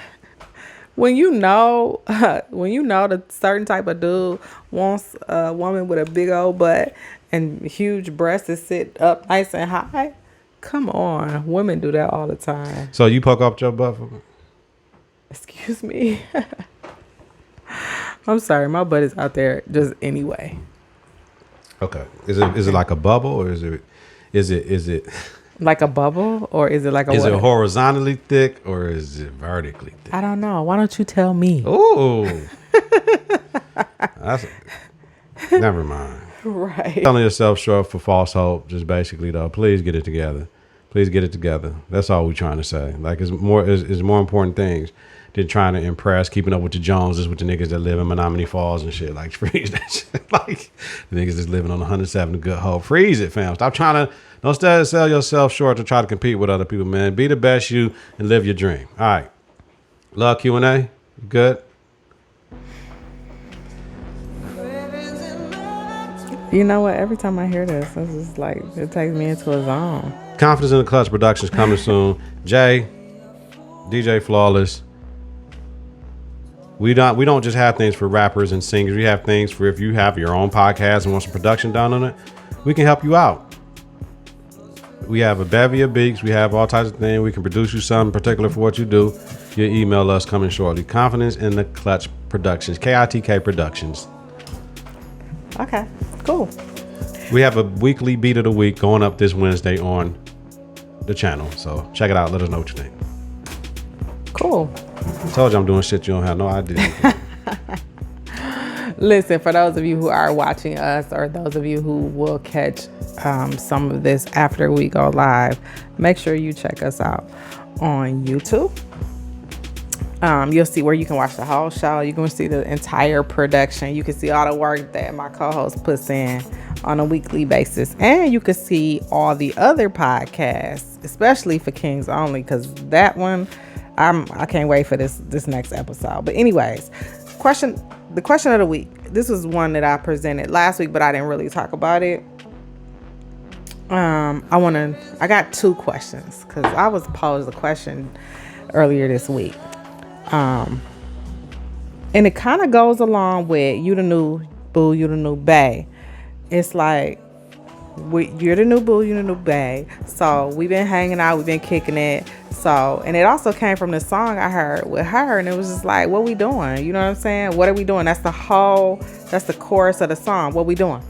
When you know the certain type of dude wants a woman with a big old butt and huge breasts that sit up nice and high, come on, women do that all the time. So you poke up your butt for me? Excuse me. I'm sorry, my butt is out there just anyway. Okay. Is it like a bubble, or is it like a bubble, or is it like a? Is it horizontally thick or is it vertically thick? I don't know. Why don't you tell me? Ooh. Never mind. Right. Selling yourself short for false hope. Just basically though, please get it together. Please get it together. That's all we're trying to say. Like it's more important things than trying to impress, keeping up with the Joneses, with the niggas that live in Menominee Falls and shit. Like freeze that shit. Like the niggas that's living on 107 Good Hope. Freeze it, fam. Stop trying to. Don't sell yourself short to try to compete with other people, man. Be the best you and live your dream. All right. Love Q&A. You good? You know what? Every time I hear this, it's just like it takes me into a zone. Confidence in the Klutch Productions coming soon. Jay, DJ Flawless. We don't just have things for rappers and singers. We have things for if you have your own podcast and want some production done on it, we can help you out. We have a bevy of beats. We have all types of things. We can produce you something particular for what you do. You email us coming shortly. Confidence in the Klutch Productions. KITK Productions. Okay, cool. We have a weekly beat of the week going up this Wednesday on the channel. So check it out. Let us know what you think. Cool. I told you I'm doing shit you don't have no idea. Listen, for those of you who are watching us, or those of you who will catch some of this after we go live, make sure you check us out on YouTube. You'll see where you can watch the whole show. You can see the entire production. You can see all the work that my co-host puts in on a weekly basis. And you can see all the other podcasts, especially for Kings Only, because that one, I can't wait for this next episode. But anyways, the question of the week. This was one that I presented last week, but I didn't really talk about it. I got two questions because I was posed a question earlier this week. And it kind of goes along with you the new boo, you the new bae. It's like, you're the new boo, you're the new bae. So we've been hanging out, we've been kicking it. So, and it also came from the song I heard with her, and it was just like, what we doing? You know what I'm saying? What are we doing? That's the chorus of the song. What we doing?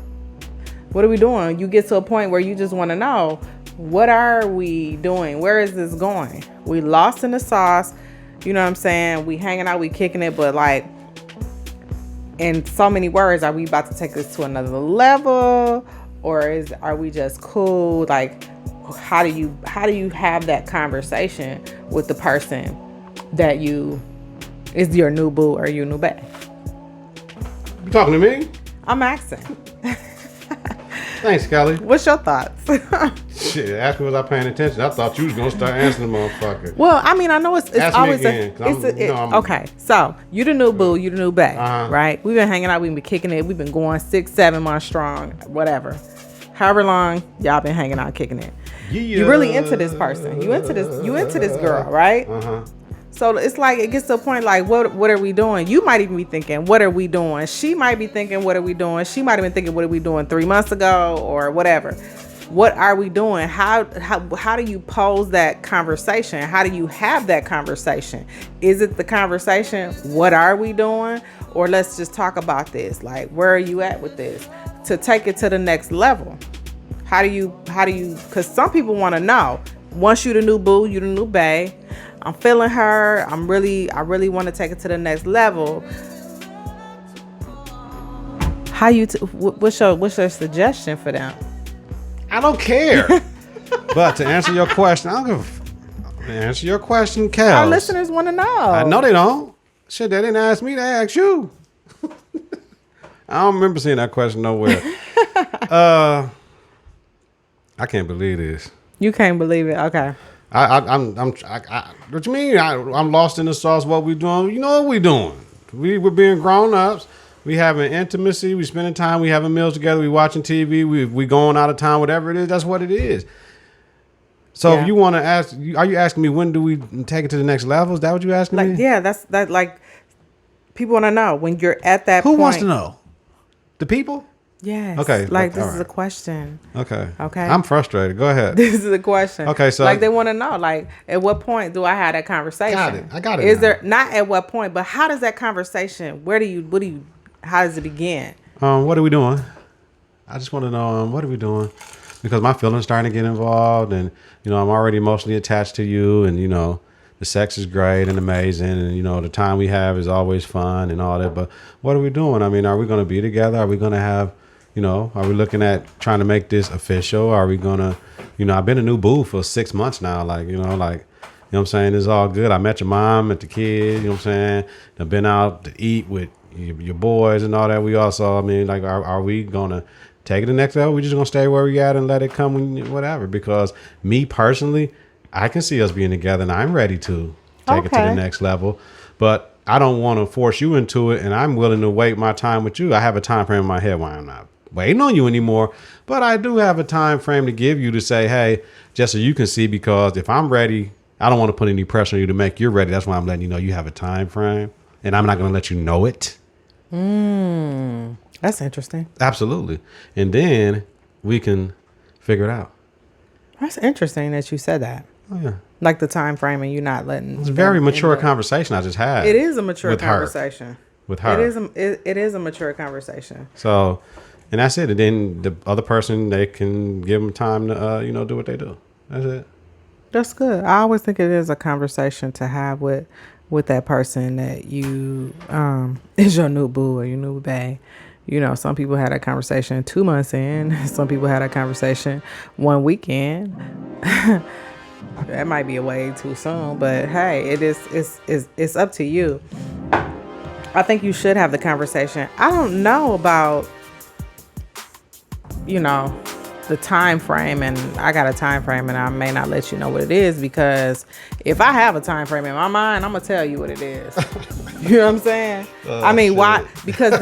What are we doing? You get to a point where you just want to know, what are we doing? Where is this going? We lost in the sauce. You know what I'm saying? We hanging out, we kicking it, but like, in so many words, are we about to take this to another level? Or are we just cool? Like, how do you have that conversation with the person that is your new boo or your new bae? You talking to me? I'm asking. Thanks, Kelly. What's your thoughts? Shit, ask me was I paying attention. I thought you was gonna start answering the motherfucker. Well, I mean, I know it's ask always me again, okay. So you the new boo, you the new bae, right? We've been hanging out, we've been kicking it, we've been going 6-7 months strong, whatever. However long y'all been hanging out, kicking it. Yeah. You really into this person. You into this girl, right? So it's like, it gets to a point like, what are we doing? You might even be thinking, what are we doing? She might be thinking, what are we doing? She might have been thinking, what are we doing 3 months ago or whatever. What are we doing? How do you pose that conversation? How do you have that conversation? Is it the conversation, what are we doing? Or let's just talk about this. Like, where are you at with this? To take it to the next level. How do you, because some people want to know, once you the new boo, you the new bae, I'm feeling her, I really want to take it to the next level. What's your suggestion for them? I don't care. But to answer your question, answer your question, Kelz. Our listeners want to know. I know they don't. Shit, they didn't ask me, they asked you. I don't remember seeing that question nowhere. I can't believe this. You can't believe it. Okay. What you mean? I'm lost in the sauce. What we doing? You know what we doing? We're being grown ups. We having intimacy. We spending time. We having meals together. We watching TV. We going out of town. Whatever it is, that's what it is. So if you want to ask, are you asking me when do we take it to the next level? Is that what you asking me? Yeah, that's like people want to know when you're at that point. Who wants to know? The people? Yes. Okay. Like this is a question. Okay. Okay. I'm frustrated. Go ahead. This is a question. Okay. So like they want to know, like, at what point do I have that conversation? Got it. I got it. Is there not at what point, but how does that conversation? How does it begin? What are we doing? I just want to know what are we doing, because my feelings starting to get involved, and I'm already emotionally attached to you, and the sex is great and amazing, and the time we have is always fun and all that. But what are we doing? I mean, are we going to be together? Are we going to have are we looking at trying to make this official? Are we gonna, I've been a new boo for 6 months now. Like, you know what I'm saying? It's all good. I met your mom, met the kid, you know what I'm saying? I've been out to eat with your boys and all that. We also, I mean, like, are we gonna take it to the next level? We just gonna stay where we at and let it come when, whatever? Because me personally, I can see us being together and I'm ready to take it to the next level. But I don't want to force you into it, and I'm willing to wait my time with you. I have a time frame in my head why I'm not waiting on you anymore, but I do have a time frame to give you to say, hey, just so you can see, because if I'm ready, I don't want to put any pressure on you to make you ready. That's why I'm letting you know you have a time frame, and I'm not going to let you know it. That's interesting. Absolutely. And then we can figure it out. That's interesting that you said that. Oh, yeah. Like the time frame, and you're not letting. It's a very mature conversation I just had. It is a mature conversation. With her. It is a mature conversation. So, and that's it. And then the other person, they can give them time to, do what they do. That's it. That's good. I always think it is a conversation to have with that person that you is your new boo or your new bae. Some people had a conversation 2 months in. Some people had a conversation 1 weekend. That might be a way too soon, but hey, it's up to you. I think you should have the conversation. I don't know about the time frame, and I got a time frame, and I may not let you know what it is, because if I have a time frame in my mind, I'm gonna tell you what it is. You know what I'm saying? I mean, shit. Why? Because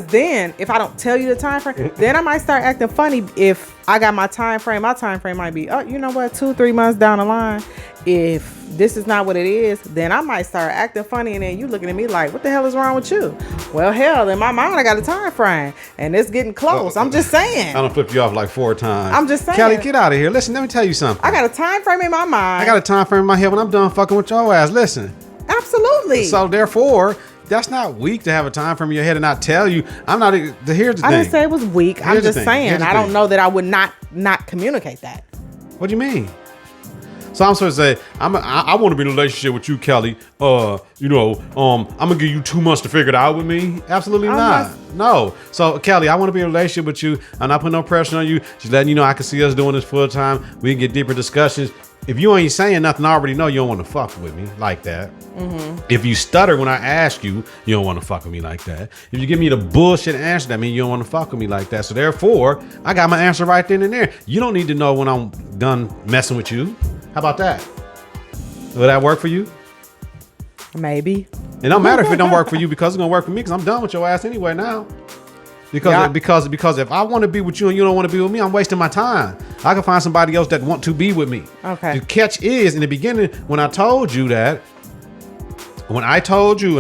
then if I don't tell you the time frame, then I might start acting funny if I got my time frame. My time frame might be, oh, you know what, 2-3 months down the line. If this is not what it is, then I might start acting funny, and then you looking at me like, what the hell is wrong with you? Well, hell, in my mind, I got a time frame, and it's getting close. I'm just saying. I done flipped you off like 4 times. I'm just saying. Kelly, get out of here. Listen, let me tell you something. I got a time frame in my mind. I got a time frame in my head when I'm done fucking with your ass. Listen. Absolutely. So therefore, that's not weak to have a time frame in your head and not tell you. I'm not. Here's the thing. I didn't say it was weak. I'm just saying. I don't know that I would not communicate that. What do you mean? So I'm supposed to say, I want to be in a relationship with you, Kelly. I'm gonna give you 2 months to figure it out with me. Absolutely not. No. So Kelly, I want to be in a relationship with you. I'm not putting no pressure on you. Just letting you know I can see us doing this full time. We can get deeper discussions. If you ain't saying nothing, I already know you don't want to fuck with me like that. Mm-hmm. If you stutter when I ask you, you don't want to fuck with me like that. If you give me the bullshit answer, that means you don't want to fuck with me like that. So therefore, I got my answer right then and there. You don't need to know when I'm done messing with you. How about that? Will that work for you? Maybe. It don't matter if it don't work for you, because it's gonna work for me, because I'm done with your ass anyway now. Because if I want to be with you and you don't want to be with me, I'm wasting my time. I can find somebody else that want to be with me. Okay. The catch is, in the beginning, when I told you, and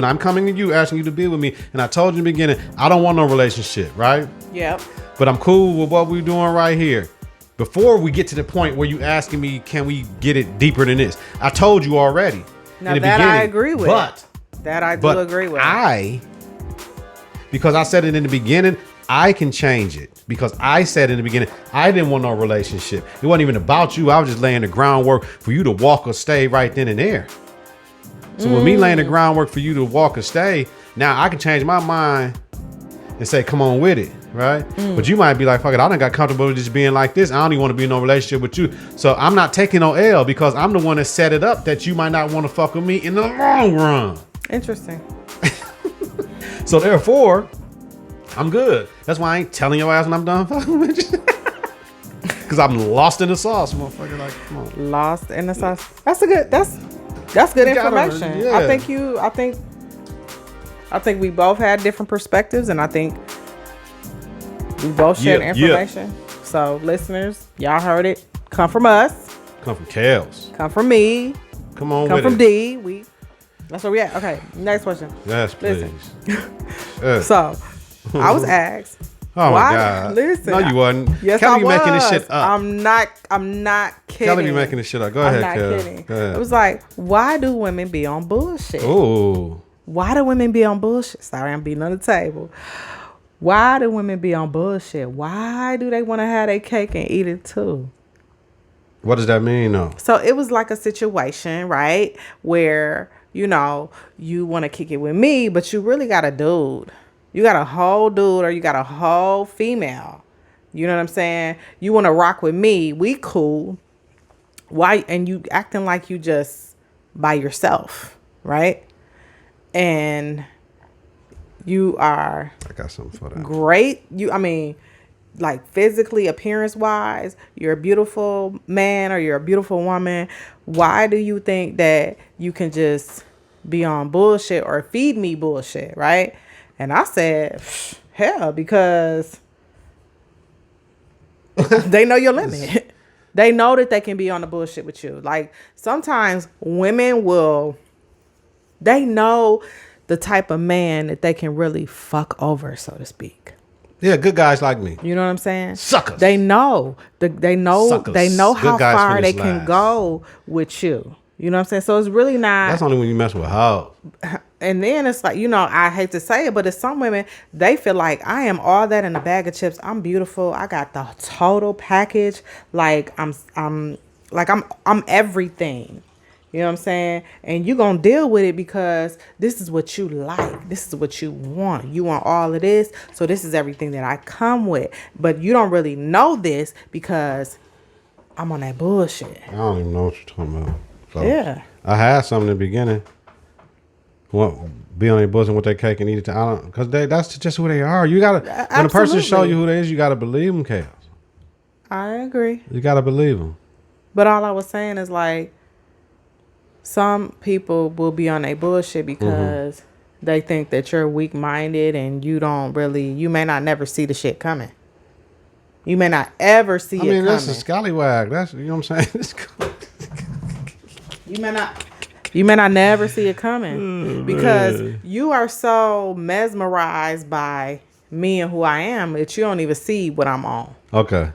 I'm coming to you asking you to be with me, and I told you in the beginning, I don't want no relationship, right? Yep. But I'm cool with what we're doing right here. Before we get to the point where you asking me, can we get it deeper than this? I told you already. Now that I agree with. That I do agree with. Because I said it in the beginning, I can change it. Because I said in the beginning, I didn't want no relationship. It wasn't even about you. I was just laying the groundwork for you to walk or stay right then and there. So with me laying the groundwork for you to walk or stay, now I can change my mind and say, come on with it, right? But you might be like, fuck it, I done got comfortable with just being like this. I don't even want to be in no relationship with you. So I'm not taking no L, because I'm the one that set it up that you might not want to fuck with me in the long run. Interesting. So therefore, I'm good. That's why I ain't telling your ass when I'm done fucking with you. Because I'm lost in the sauce, motherfucker. Like, come on. Lost in the sauce. That's good information. Yeah. I think we both had different perspectives, and I think we both shared information. So listeners, y'all heard it. Come from us. Come from Kelz. Come from me. Come on Come with from it. D. That's where we at. Okay, next question. Yes, please. So, I was asked. Oh my God! Listen, no, you wasn't. Yes, Kelly I was. Making this shit up. I'm not kidding. Kelly be making this shit up. Go ahead, I'm not Kelly. kidding. Go ahead. It was like, why do women be on bullshit? Ooh. Why do women be on bullshit? Sorry, I'm beating on the table. Why do women be on bullshit? Why do they want to have their cake and eat it too? What does that mean, though? So it was like a situation, right, where, you want to kick it with me, but you really got a dude. You got a whole dude, or you got a whole female. You know what I'm saying? You want to rock with me. We cool. Why? And you acting like you just by yourself, right? And you are I got something for that. great. Like physically, appearance wise, you're a beautiful man or you're a beautiful woman. Why do you think that you can just be on bullshit or feed me bullshit, right? And I said, hell, because they know your limit. They know that they can be on the bullshit with you. Like, sometimes women they know the type of man that they can really fuck over, so to speak. Yeah, good guys like me. You know what I'm saying? Suckers. They know. They know how far they can last. go with you. You know what I'm saying? So it's really not. That's only when you mess with hoes. And then it's like, I hate to say it, but it's some women, they feel like I am all that in a bag of chips. I'm beautiful. I got the total package. Like I'm everything. You know what I'm saying? And you're going to deal with it because this is what you like. This is what you want. You want all of this. So this is everything that I come with. But you don't really know this because I'm on that bullshit. I don't even know what you're talking about. So, yeah. I had something in the beginning. Be on their bosom with their cake and eat it. Because that's just who they are. You gotta when a person show you who they is, you gotta believe them, Kelz. I agree. You gotta believe them. But all I was saying is like, some people will be on their bullshit because they think that you're weak-minded and you may not never see the shit coming. You may not ever see it coming. That's a scallywag. That's, you know what I'm saying? You may not never see it coming because you are so mesmerized by me and who I am that you don't even see what I'm on. Okay.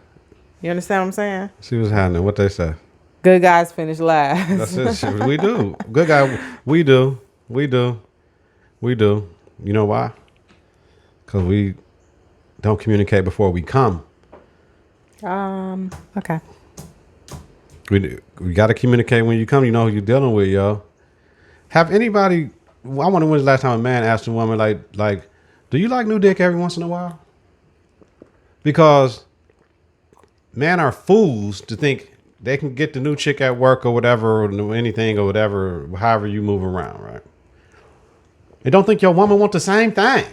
You understand what I'm saying? See what's happening. What they say. Good guys finish last. That's it. We do. Good guy. We do. You know why? Because we don't communicate before we come. Okay. We got to communicate when you come. You know who you're dealing with, yo. Have anybody? I wonder when's the last time a man asked a woman like, do you like new dick every once in a while? Because men are fools to think they can get the new chick at work or whatever, or anything or whatever, however you move around, right? They don't think your woman wants the same thing.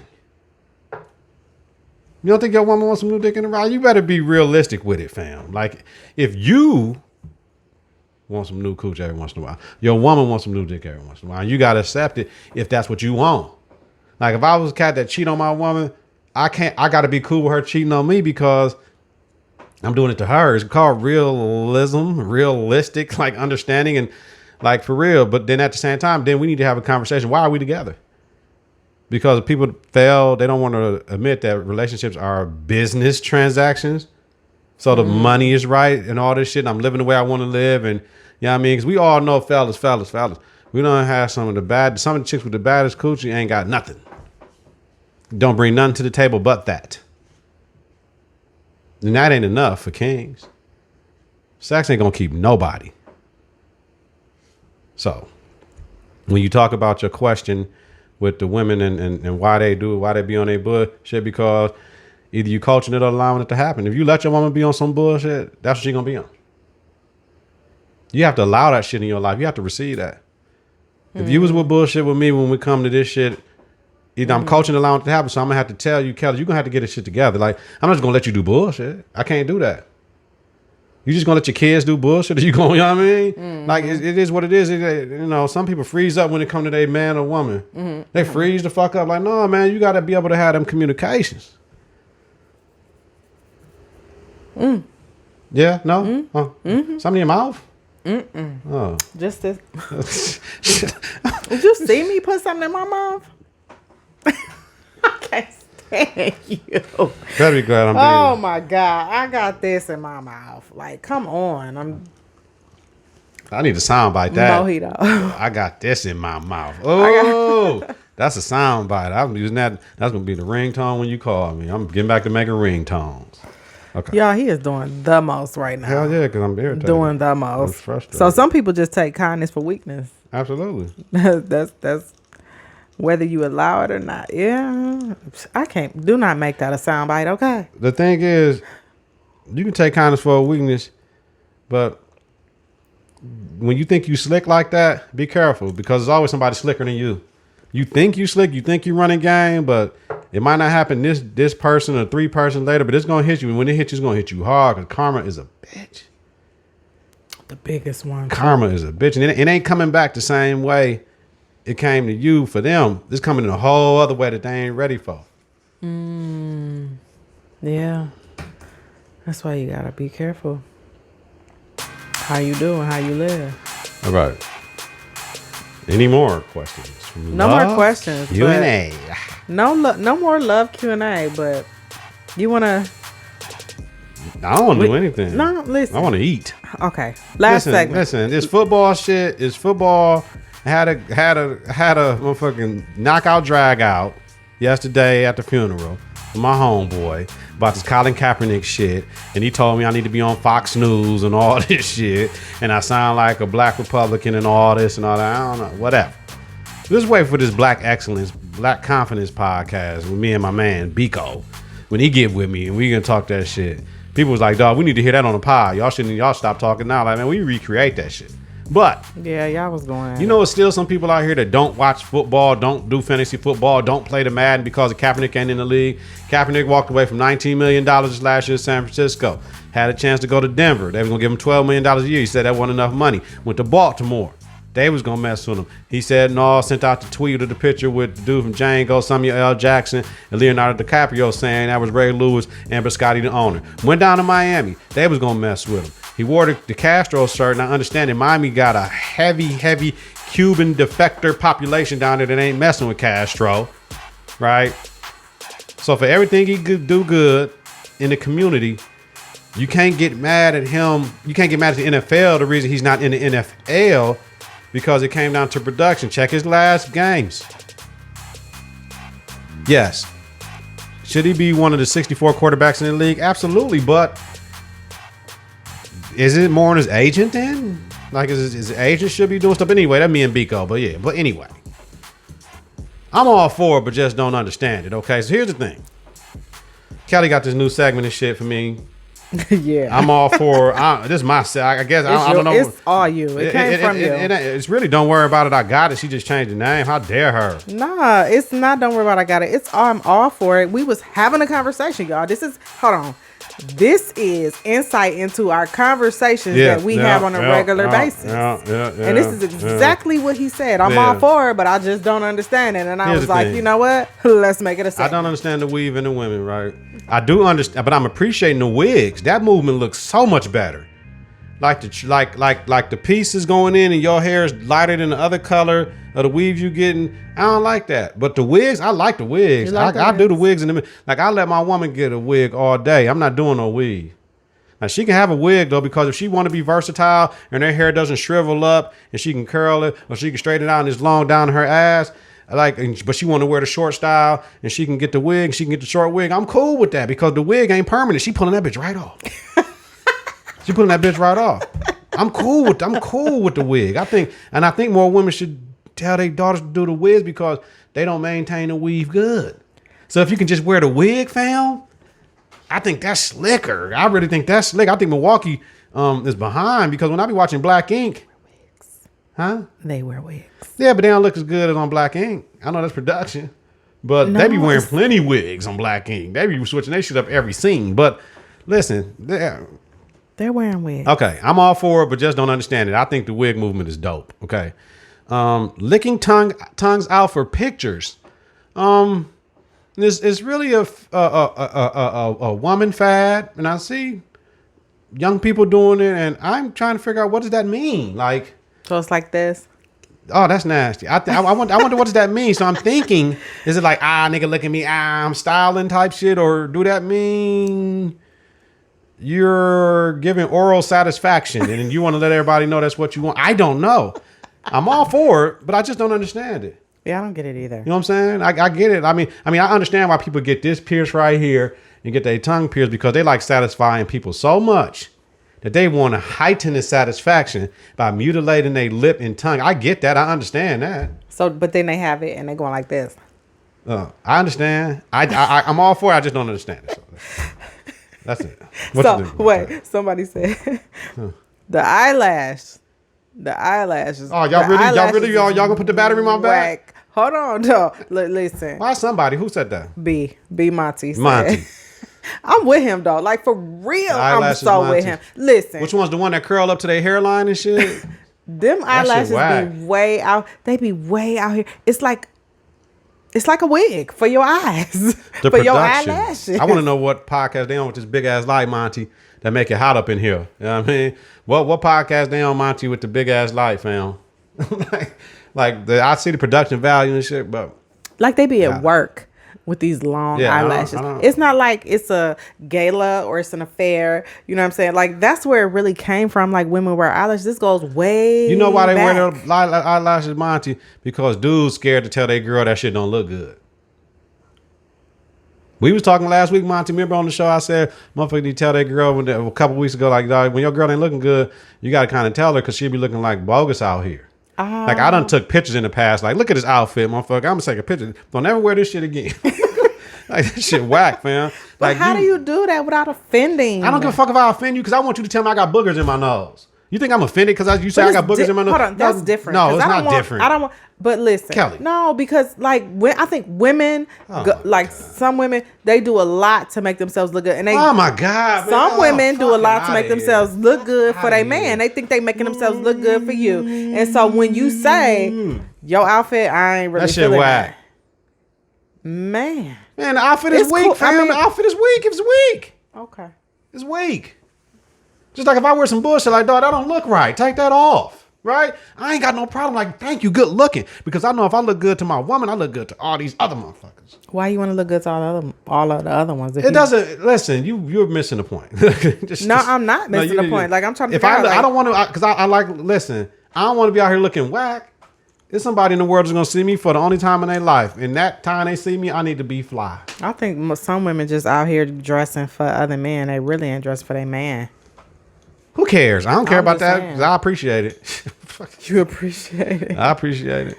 You don't think your woman wants some new dick in the ride? You better be realistic with it, fam. Like, if you want some new cooch every once in a while, your woman wants some new dick every once in a while, you gotta accept it if that's what you want. Like, if I was a cat that cheat on my woman, I gotta be cool with her cheating on me because I'm doing it to her. It's called realistic, like understanding and like for real. But then at the same time, then we need to have a conversation. Why are we together? Because people fail. They don't want to admit that relationships are business transactions. So the money is right and all this shit. And I'm living the way I want to live. And you know what I mean? Because we all know fellas. We don't have some of the chicks with the baddest coochie ain't got nothing. Don't bring nothing to the table but that. And that ain't enough for kings. Sex ain't gonna keep nobody. So when you talk about your question with the women and why they do it, why they be on their bullshit, because either you coaching it or allowing it to happen. If you let your woman be on some bullshit, that's what she gonna be on. You have to allow that shit in your life. You have to receive that. If you was with bullshit with me when we come to this shit, either I'm coaching and allowing it to happen, so I'm gonna have to tell you, Kelz, you're gonna have to get this shit together. Like, I'm not just gonna let you do bullshit. I can't do that. You just gonna let your kids do bullshit? Or you gonna, you know what I mean? Like, it is what it is. You know, some people freeze up when it comes to their man or woman. They freeze the fuck up. Like, no, man, you gotta be able to have them communications. Yeah, no? Something in your mouth? Oh. Just this. Did you see me put something in my mouth? I can't stand you. Better be glad I'm being. Oh my God. I got this in my mouth. Like, come on. I need a sound bite that. Mojito. I got this in my mouth. Oh, that's a sound bite. I'm using that. That's going to be the ringtone when you call me. I'm getting back to making ringtones. Okay. Y'all, he is doing the most right now. Hell yeah, because I'm irritated. Doing the most. I'm frustrated. So some people just take kindness for weakness. Absolutely. That's whether you allow it or not. Yeah. I can't. Do not make that a soundbite, okay? The thing is, you can take kindness for a weakness, but when you think you slick like that, be careful, because there's always somebody slicker than you. You think you slick, you think you running game, but it might not happen this person or 3 person later, but it's going to hit you. And when it hits you, it's going to hit you hard, because karma is a bitch. The biggest one. Karma is a bitch. And it ain't coming back the same way it came to you for them. It's coming in a whole other way that they ain't ready for. Yeah. That's why you got to be careful. How you do and how you live. All right. Any more questions? No more questions. Q&A. No more love Q&A, but you want to... I don't want to do anything. No, listen. I want to eat. Okay. Last segment. Listen, this football shit is football. Had a motherfucking knockout drag out yesterday at the funeral for my homeboy about this Colin Kaepernick shit, and he told me I need to be on Fox News and all this shit, and I sound like a black Republican and all this and all that. I don't know, whatever. Just wait for this Black Excellence, Black Confidence podcast with me and my man Biko when he get with me and we gonna talk that shit. People was like, dog, we need to hear that on the pod. Y'all stop talking now. Like, man, we recreate that shit. But yeah, y'all was going. You know, it's still some people out here that don't watch football, don't do fantasy football, don't play the Madden because of Kaepernick ain't in the league. Kaepernick walked away from $19 million this last year in San Francisco. Had a chance to go to Denver. They were gonna give him $12 million a year. He said that wasn't enough money. Went to Baltimore. they was gonna mess with him. He said no, sent out the tweet of the picture with the dude from Django, Samuel L. Jackson, and Leonardo DiCaprio saying that was Ray Lewis and Biscotti the owner. Went down to Miami. They was gonna mess with him. He wore the Castro shirt, and I understand that Miami got a heavy Cuban defector population down there that ain't messing with Castro, right? So for everything he could do good in the community, you can't get mad at him. You can't get mad at the NFL. The reason he's not in the NFL because it came down to production. Check his last games. Yes. Should he be one of the 64 quarterbacks in the league? Absolutely. But is it more on his agent then? Like his agent should be doing stuff anyway. That's me and Biko. But yeah. But anyway, I'm all for it, but just don't understand it. Okay. So here's the thing. Kelly got this new segment and shit for me. Yeah, I'm all for. This is my. I guess I don't know. It's all you. It came from you. It's really don't worry about it. I got it. She just changed the name. How dare her? Nah, it's not. Don't worry about it. I got it. I'm all for it. We was having a conversation, y'all. Hold on. This is insight into our conversations that we have on a regular basis. And this is exactly what he said. I'm all for it, but I just don't understand it. And I was like, you know what? Let's make it a segment. I don't understand the weave in the women, right? I do understand, but I'm appreciating the wigs. That movement looks so much better. Like the pieces going in and your hair is lighter than the other color of the weave you getting. I don't like that. But the wigs, I like the wigs. I do the wigs in the like I let my woman get a wig all day. I'm not doing no weave. Now she can have a wig though, because if she want to be versatile and her hair doesn't shrivel up and she can curl it or she can straighten it out and it's long down her ass, but she want to wear the short style and she can get the wig, she can get the short wig. I'm cool with that because the wig ain't permanent. She pulling that bitch right off. She pulling that bitch right off. I'm cool with the wig. I think more women should tell their daughters to do the wigs because they don't maintain the weave good. So if you can just wear the wig, fam, I think that's slicker. I really think that's slick. I think Milwaukee is behind because when I be watching Black Ink, they wear wigs. Yeah, but they don't look as good as on Black Ink. I know that's production, but they be wearing plenty wigs on Black Ink. They be switching their shit up every scene. But listen, they're wearing wigs. Okay, I'm all for it, but just don't understand it. I think the wig movement is dope. Okay, licking tongues out for pictures. It's really a woman fad, and I see young people doing it, and I'm trying to figure out what does that mean. Like, so it's like this. Oh, that's nasty. I wonder what does that mean. So I'm thinking, is it like nigga, look at me, I'm styling type shit, or do that mean you're giving oral satisfaction and you want to let everybody know that's what you want? I don't know. I'm all for it, but I just don't understand it. Yeah, I don't get it either. You know what I'm saying? I get it. I mean, I understand why people get this pierced right here and get their tongue pierced because they like satisfying people so much that they want to heighten the satisfaction by mutilating their lip and tongue. I get that. I understand that. So, but then they have it and they're going like this. I understand. I'm all for it. I just don't understand it. So that's it. Wait, somebody said the eyelashes. Oh, y'all gonna put the battery in my back? Hold on, no. Listen. Why somebody? Who said that? B Monty said. Monty. I'm with him though. Like for real, I'm so Monty. with him. Listen. Which one's the one that curl up to their hairline and shit? Them eyelashes be way out. They be way out here. It's like a wig for your eyes. For your eyelashes. I want to know what podcast they on with this big ass light, Monty, that make it hot up in here. You know what I mean? What podcast they on, Monty, with the big ass light, fam? I see the production value and shit, but like they be at work with these long eyelashes. I don't it's not like it's a gala or it's an affair. You know what I'm saying? Like that's where it really came from. Like women wear eyelashes. This goes way. You know why they wear the eyelashes, Monty? Because dudes scared to tell their girl that shit don't look good. We was talking last week, Monty. Remember on the show I said, motherfucker, you tell that girl a couple weeks ago, like, dog, when your girl ain't looking good, you got to kind of tell her because she be looking like bogus out here. Like, I done took pictures in the past. Like, look at this outfit, motherfucker. I'm going to take a picture. Don't ever wear this shit again. Like, that shit whack, man. But like, how do you do that without offending? I don't give a fuck if I offend you because I want you to tell me I got boogers in my nose. You think I'm offended because you say I got boogers in my nose? Hold on, that's different. No, 'Cause it's I don't not want- different. I don't want. But listen, Kelly. no, because like I think women, like some women, they do a lot to make themselves look good, and they. Oh my God! Some women do a lot to fucking make outta themselves here. look good for Outta their here. man. They think they making themselves look good for you, and so when you say your outfit, I ain't really That shit feeling whack. that. Man, Man, the outfit is It's weak, cool. fam. I mean- The outfit is weak. It's weak. okay. It's weak. Just like if I wear some bullshit like, dog, that don't look right. Take that off. Right? I ain't got no problem. Like, thank you, good looking. Because I know if I look good to my woman, I look good to all these other motherfuckers. Why you want to look good to all of the other ones? It doesn't. Listen, you're missing the point. No, I'm not missing the point. Like I'm trying to. If figure out, I like, don't want to, because I like. Listen, I don't want to be out here looking whack. There's somebody in the world that's gonna see me for the only time in their life. And that time they see me, I need to be fly. I think some women just out here dressing for other men. They really ain't dressing for their man. Who cares? I don't care I'm about just that. saying. 'Cause I appreciate it. You appreciate it. I appreciate it.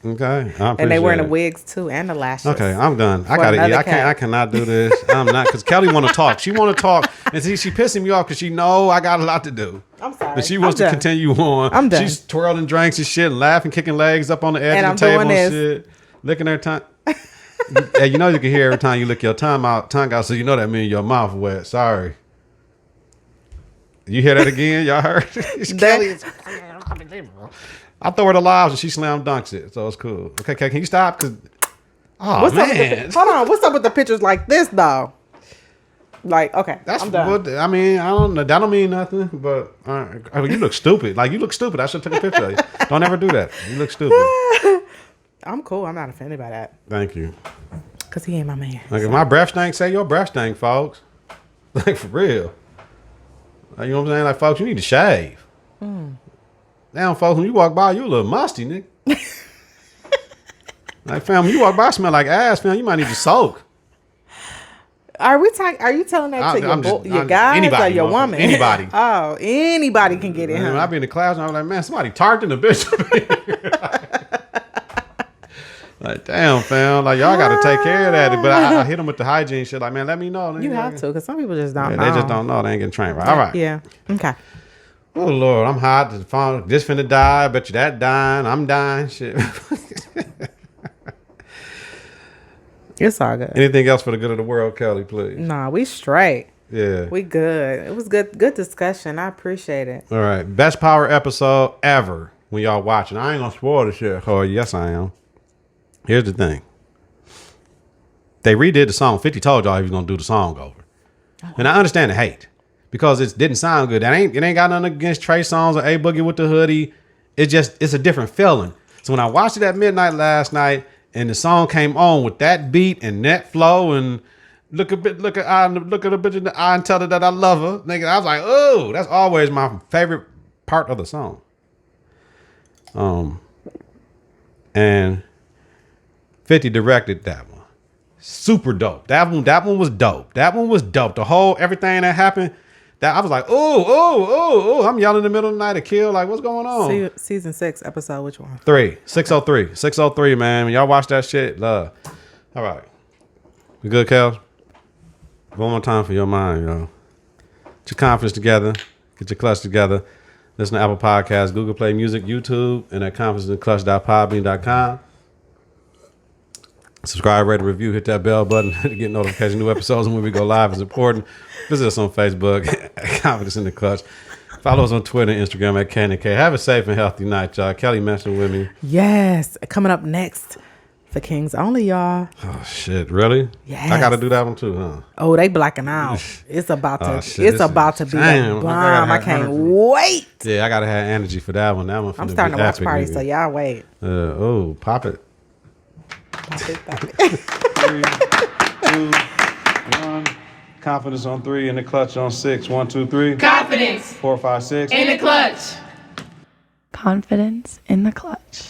Okay. I appreciate And they wearing the it. wigs too and the lashes. Okay, I'm done. I For gotta eat. another I can't. cat. I cannot do this. I'm not because Kelly want to talk. She want to talk, and see, she pissing me off because she know I got a lot to do. I'm sorry. But she wants I'm to done. continue on. I'm done. She's twirling drinks and shit, and laughing, kicking legs up on the edge And of I'm the table doing and this. shit, licking her tongue. Hey, you know you can hear every time you lick your tongue out, so you know that means your mouth wet. Sorry. You hear that again? Y'all heard? Kelly is. I throw her the lives and she slam dunks it, so it's cool. Okay, can you stop? Cause What's up with man, hold on. What's up with the pictures like this though? Like okay, that's I'm done. what I mean. I don't know. That don't mean nothing. But I mean, you look stupid. Like you look stupid. I should take a picture of you. Don't ever do that. You look stupid. I'm cool. I'm not offended by that Thank you. because he ain't my man. Like if my breath stank, say your breath stank, folks. Like for real. Like, you know what I'm saying? Like folks, you need to shave. Damn, folks, when you walk by, you a little musty, nigga. Like fam, when you walk by, smell like ass, fam. You might need to soak. Are you telling that to your guys anybody, or your motherfucker. woman? Anybody. Oh, anybody can get in. Man, Huh? I be in the class and I was like, man, somebody tarked in the bitch. Like, damn, fam. Like, y'all got to take care of that. But I hit them with the hygiene shit. Like, man, let me know. You have to because some people just don't Yeah, know. they just don't know. They ain't getting trained right. All right. Yeah. Okay. Oh, Lord. I'm hot. The phone just finna die. I bet you that dying. I'm dying. Shit. It's all good. Anything else for the good of the world, Kelly, please? Nah, we straight. Yeah. We good. It was good discussion. I appreciate it. All right. Best power episode ever when y'all watching. I ain't going to spoil the shit. Oh, yes, I am. Here's the thing. They redid the song. 50 told y'all he was going to do the song over. And I understand the hate because it didn't sound good. It ain't got nothing against Trey Songz or A Boogie with the hoodie. It's a different feeling. So when I watched it at midnight last night and the song came on with that beat and that flow and look a bitch in the eye and tell her that I love her, nigga, I was like, oh, that's always my favorite part of the song. And 50 directed that one. Super dope. That one was dope. That one was dope. The whole everything that happened, that I was like, oh, I'm yelling in the middle of the night to kill. Like, what's going on? Season 6 episode, which one? 603. Man. When y'all watch that shit, love. All right. We good, Kelz? One more time for your mind, yo. Get your confidence together. Get your clutch together. Listen to Apple Podcasts, Google Play Music, YouTube, and at confidenceinclutch.podbean.com. Subscribe, rate, and review. Hit that bell button to get notifications of new episodes and when we go live is important. Visit us on Facebook, Confidence in the Clutch. Follow us on Twitter and Instagram at KNK. Have a safe and healthy night, y'all. Kelly mentioned with me. Yes. Coming up next for Kings Only, y'all. Oh, shit. Really? Yes. I got to do that one too, huh? Oh, they blacking out. It's about to. shit. It's about to be Damn, a bomb. I can't wait. Yeah, I got to have energy for that one. That one I'm finna starting be to watch epic, party, nigga. so y'all wait. Pop it. Pop it. 3, 2, 1. Confidence on 3 and the clutch on 6. 1, 2, 3. Confidence 4, 5, 6. in the clutch. Confidence in the clutch.